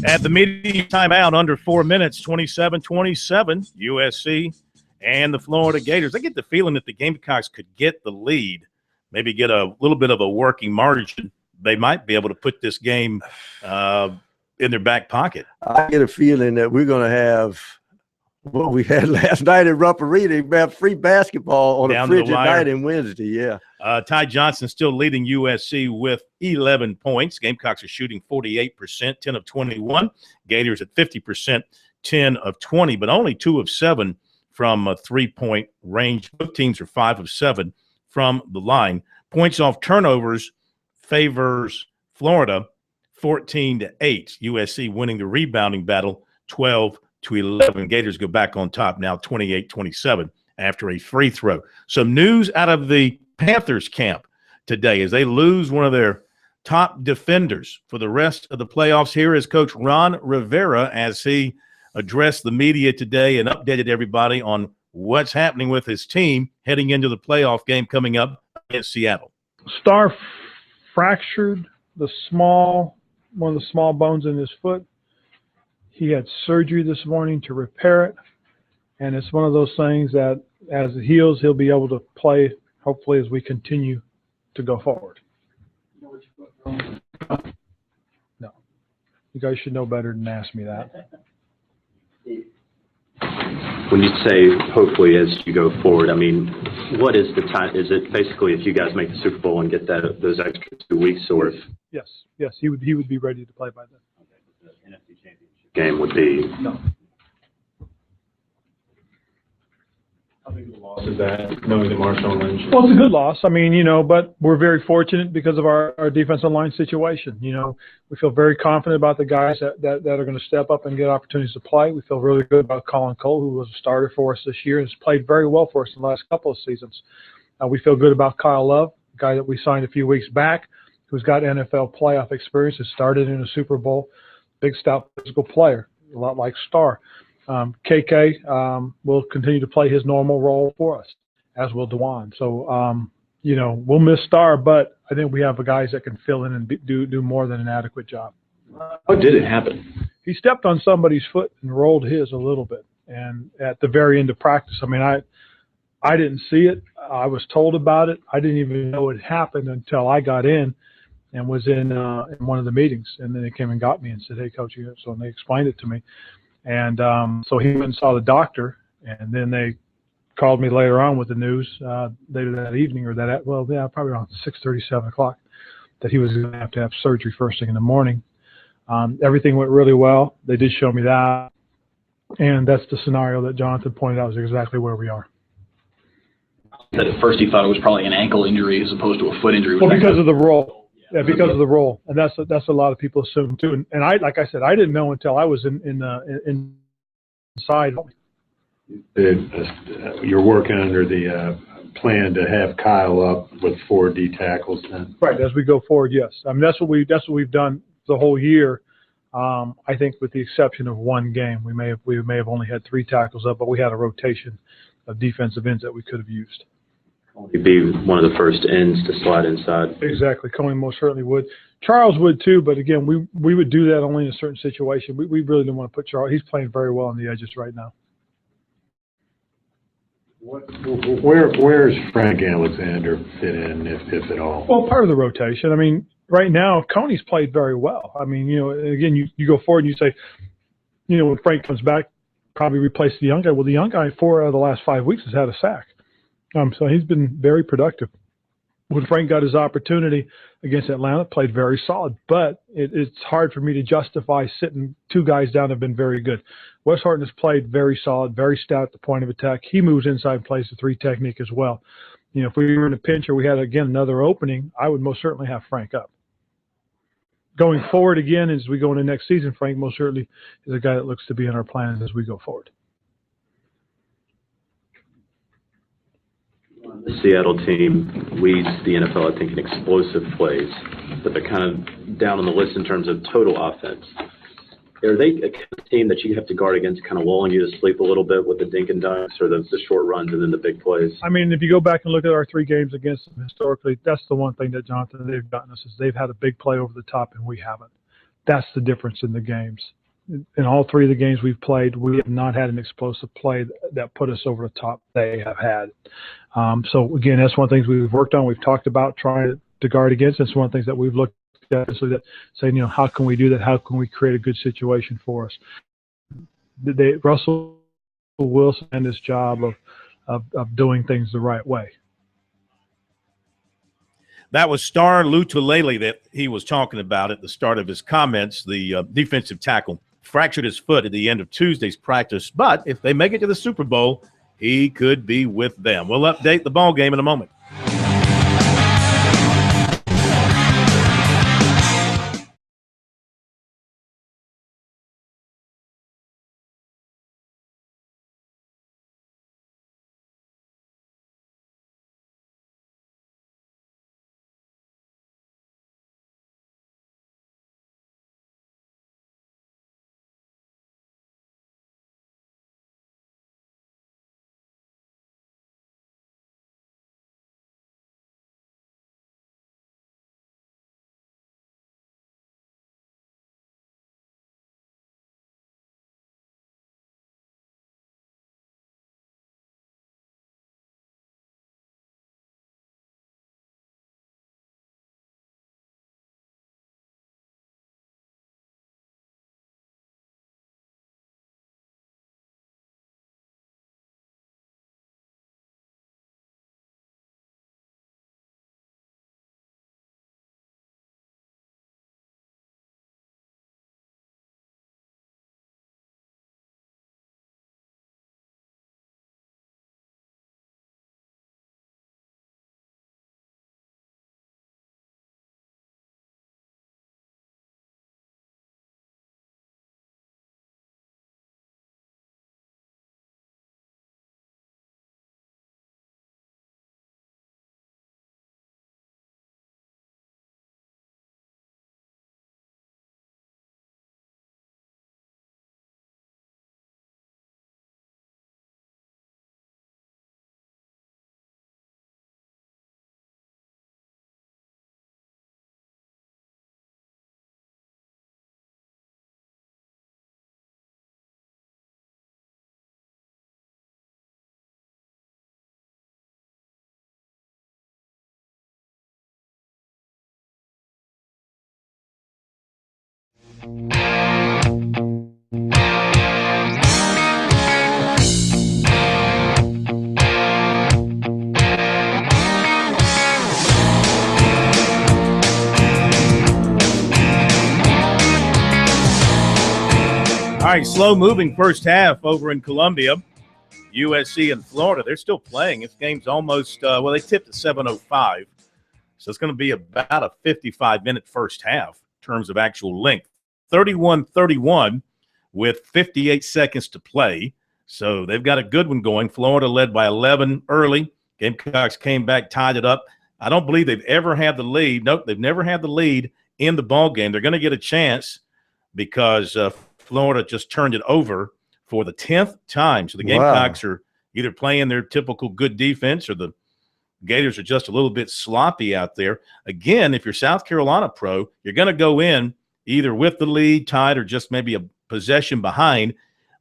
At the media timeout, under 4 minutes, 27-27, USC and the Florida Gators. I get the feeling that the Gamecocks could get the lead, maybe get a little bit of a working margin. They might be able to put this game in their back pocket. I get a feeling that we're going to have what we had last night at Rupp Arena. We have free basketball on a frigid night in Wednesday, yeah. Ty Johnson still leading USC with 11 points. Gamecocks are shooting 48%, 10 of 21. Gators at 50%, 10 of 20, but only 2 of 7 from a three-point range. Both teams are 5 of 7 from the line. Points off turnovers favors Florida 14-8. USC winning the rebounding battle 12-11. Gators go back on top now 28-27 after a free throw. Some news out of the Panthers camp today as they lose one of their top defenders for the rest of the playoffs. Here is Coach Ron Rivera as he addressed the media today and updated everybody on what's happening with his team heading into the playoff game coming up against Seattle. Star fractured one of the small bones in his foot. He had surgery this morning to repair it, and it's one of those things that as it heals, he'll be able to play, hopefully, as we continue to go forward. No. You guys should know better than to ask me that. When you say hopefully as you go forward, I mean, what is the time? Is it basically if you guys make the Super Bowl and get those extra 2 weeks, or if Yes, he would be ready to play by then. the NFC Championship game would be? No. How big of a loss is that, knowing that Marshawn Lynch? Well, it's a good loss. I mean, but we're very fortunate because of our defensive line situation. We feel very confident about the guys that are going to step up and get opportunities to play. We feel really good about Colin Cole, who was a starter for us this year and has played very well for us in the last couple of seasons. We feel good about Kyle Love, a guy that we signed a few weeks back, who's got NFL playoff experience, has started in a Super Bowl, big, stout, physical player, a lot like Starr. KK will continue to play his normal role for us, as will Dewan. So, we'll miss Starr, but I think we have guys that can fill in and do more than an adequate job. How did it happen? He stepped on somebody's foot and rolled his a little bit. And at the very end of practice, I mean, I didn't see it. I was told about it. I didn't even know it happened until I got in and was in one of the meetings. And then they came and got me and said, "Hey, Coach," so they explained it to me. And so he went and saw the doctor, and then they called me later on with the news later that evening, or probably around 6:30, 7 o'clock, that he was going to have surgery first thing in the morning. Everything went really well. They did show me that, and that's the scenario that Jonathan pointed out is exactly where we are. That at first he thought it was probably an ankle injury as opposed to a foot injury. Well, because of the roll. Yeah, because of the roll, and that's a lot of people assume too. And I, like I said, I didn't know until I was inside. You're working under the plan to have Kyle up with 4 D tackles then. Right, as we go forward, yes. I mean, that's what we've done the whole year. I think with the exception of one game, we may have only had 3 tackles up, but we had a rotation of defensive ends that we could have used. He'd be one of the first ends to slide inside. Exactly. Coney most certainly would. Charles would too, but again, we would do that only in a certain situation. We really didn't want to put Charles. He's playing very well on the edges right now. Where's Frank Alexander fit in, if at all? Well, part of the rotation. I mean, right now, Coney's played very well. I mean, again, you go forward and you say, when Frank comes back, probably replace the young guy. Well, the young guy 4 out of the last 5 weeks has had a sack. So he's been very productive. when Frank got his opportunity against Atlanta, played very solid. But it's hard for me to justify sitting two guys down that have been very good. Wes Horton has played very solid, very stout at the point of attack. He moves inside and plays the 3 technique as well. You know, if we were in a pinch or we had, again, another opening, I would most certainly have Frank up. Going forward again, as we go into next season, Frank most certainly is a guy that looks to be in our plans as we go forward. The Seattle team leads the NFL, I think, in explosive plays, but they're kind of down on the list in terms of total offense. Are they a kind of team that you have to guard against, kind of lulling you to sleep a little bit with the dink and dunks or the short runs and then the big plays? I mean, if you go back and look at our 3 games against them historically, that's the one thing that, Jonathan, they've gotten us is they've had a big play over the top and we haven't. That's the difference in the games. In all 3 of the games we've played, we have not had an explosive play that put us over the top. They have had. So, again, that's one of the things we've worked on. We've talked about trying to guard against. It's one of the things that we've looked at, so that saying, you know, how can we do that? How can we create a good situation for us? Russell Wilson and his job of doing things the right way. That was Star Lutulele that he was talking about at the start of his comments. The defensive tackle fractured his foot at the end of Tuesday's practice, but if they make it to the Super Bowl, he could be with them. We'll update the ball game in a moment. All right, slow-moving first half over in Columbia. USC and Florida, they're still playing. This game's almost, they tipped at 7:05. So it's going to be about a 55-minute first half in terms of actual length. 31-31 with 58 seconds to play. So they've got a good one going. Florida led by 11 early. Gamecocks came back, tied it up. I don't believe they've ever had the lead. Nope, they've never had the lead in the ball game. They're going to get a chance because Florida just turned it over for the 10th time. So the Gamecocks are either playing their typical good defense or the Gators are just a little bit sloppy out there. Again, if you're South Carolina pro, you're going to go in either with the lead, tied, or just maybe a possession behind,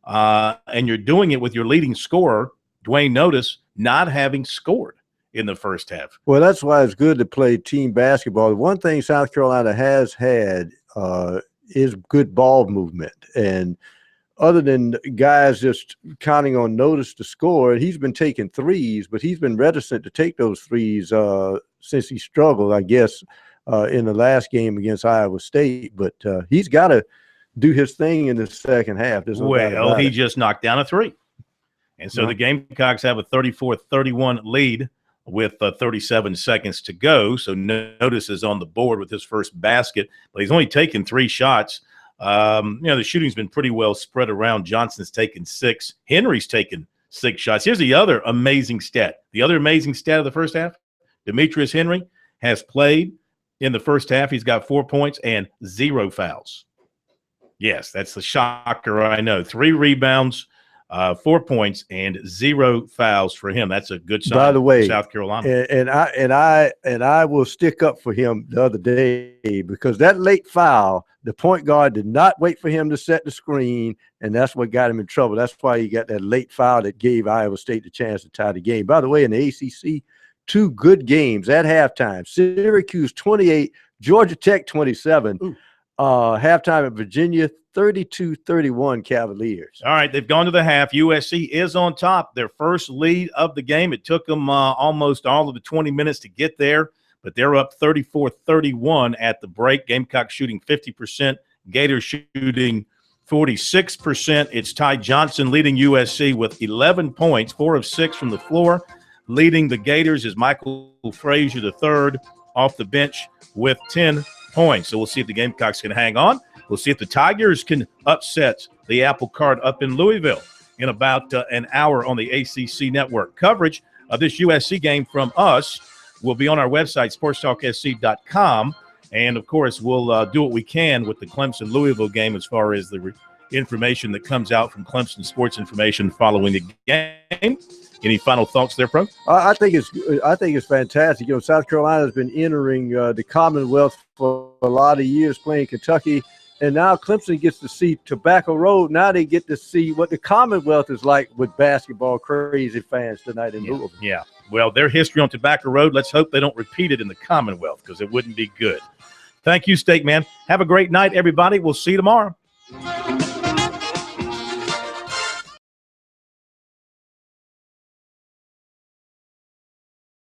and you're doing it with your leading scorer, Dwayne Notice, not having scored in the first half. Well, that's why it's good to play team basketball. The one thing South Carolina has had is good ball movement. And other than guys just counting on Notice to score, he's been taking threes, but he's been reticent to take those threes since he struggled, I guess, in the last game against Iowa State. But he's got to do his thing in the second half. Well, he just knocked down a three. And so the Gamecocks have a 34-31 lead with 37 seconds to go. So Notice is on the board with his first basket, but he's only taken 3 shots. The shooting's been pretty well spread around. Johnson's taken 6. Henry's taken 6 shots. Here's the other amazing stat. The other amazing stat of the first half, Demetrius Henry has played in the first half. He's got 4 points and 0 fouls. Yes, that's the shocker, I know. 3 rebounds, 4 points, and 0 fouls for him. That's a good sign. By the way, South Carolina. And I will stick up for him the other day, because that late foul, the point guard did not wait for him to set the screen, and that's what got him in trouble. That's why he got that late foul that gave Iowa State the chance to tie the game. By the way, in the ACC, 2 good games at halftime. Syracuse 28, Georgia Tech 27. Halftime at Virginia, 32-31 Cavaliers. All right, they've gone to the half. USC is on top. Their first lead of the game. It took them almost all of the 20 minutes to get there, but they're up 34-31 at the break. Gamecocks shooting 50%. Gators shooting 46%. It's Ty Johnson leading USC with 11 points, 4 of 6 from the floor. Leading the Gators is Michael Frazier III off the bench with 10 points. So we'll see if the Gamecocks can hang on. We'll see if the Tigers can upset the apple cart up in Louisville in about an hour on the ACC network. Coverage of this USC game from us will be on our website, sportstalksc.com. And, of course, we'll do what we can with the Clemson-Louisville game as far as the information that comes out from Clemson Sports Information following the game. Any final thoughts there, Pro? I think it's fantastic. South Carolina has been entering the Commonwealth for a lot of years, playing Kentucky, and now Clemson gets to see Tobacco Road. Now they get to see what the Commonwealth is like with basketball crazy fans tonight in Louisville. Yeah. Well, their history on Tobacco Road, let's hope they don't repeat it in the Commonwealth, because it wouldn't be good. Thank you, Steak Man. Have a great night, everybody. We'll see you tomorrow.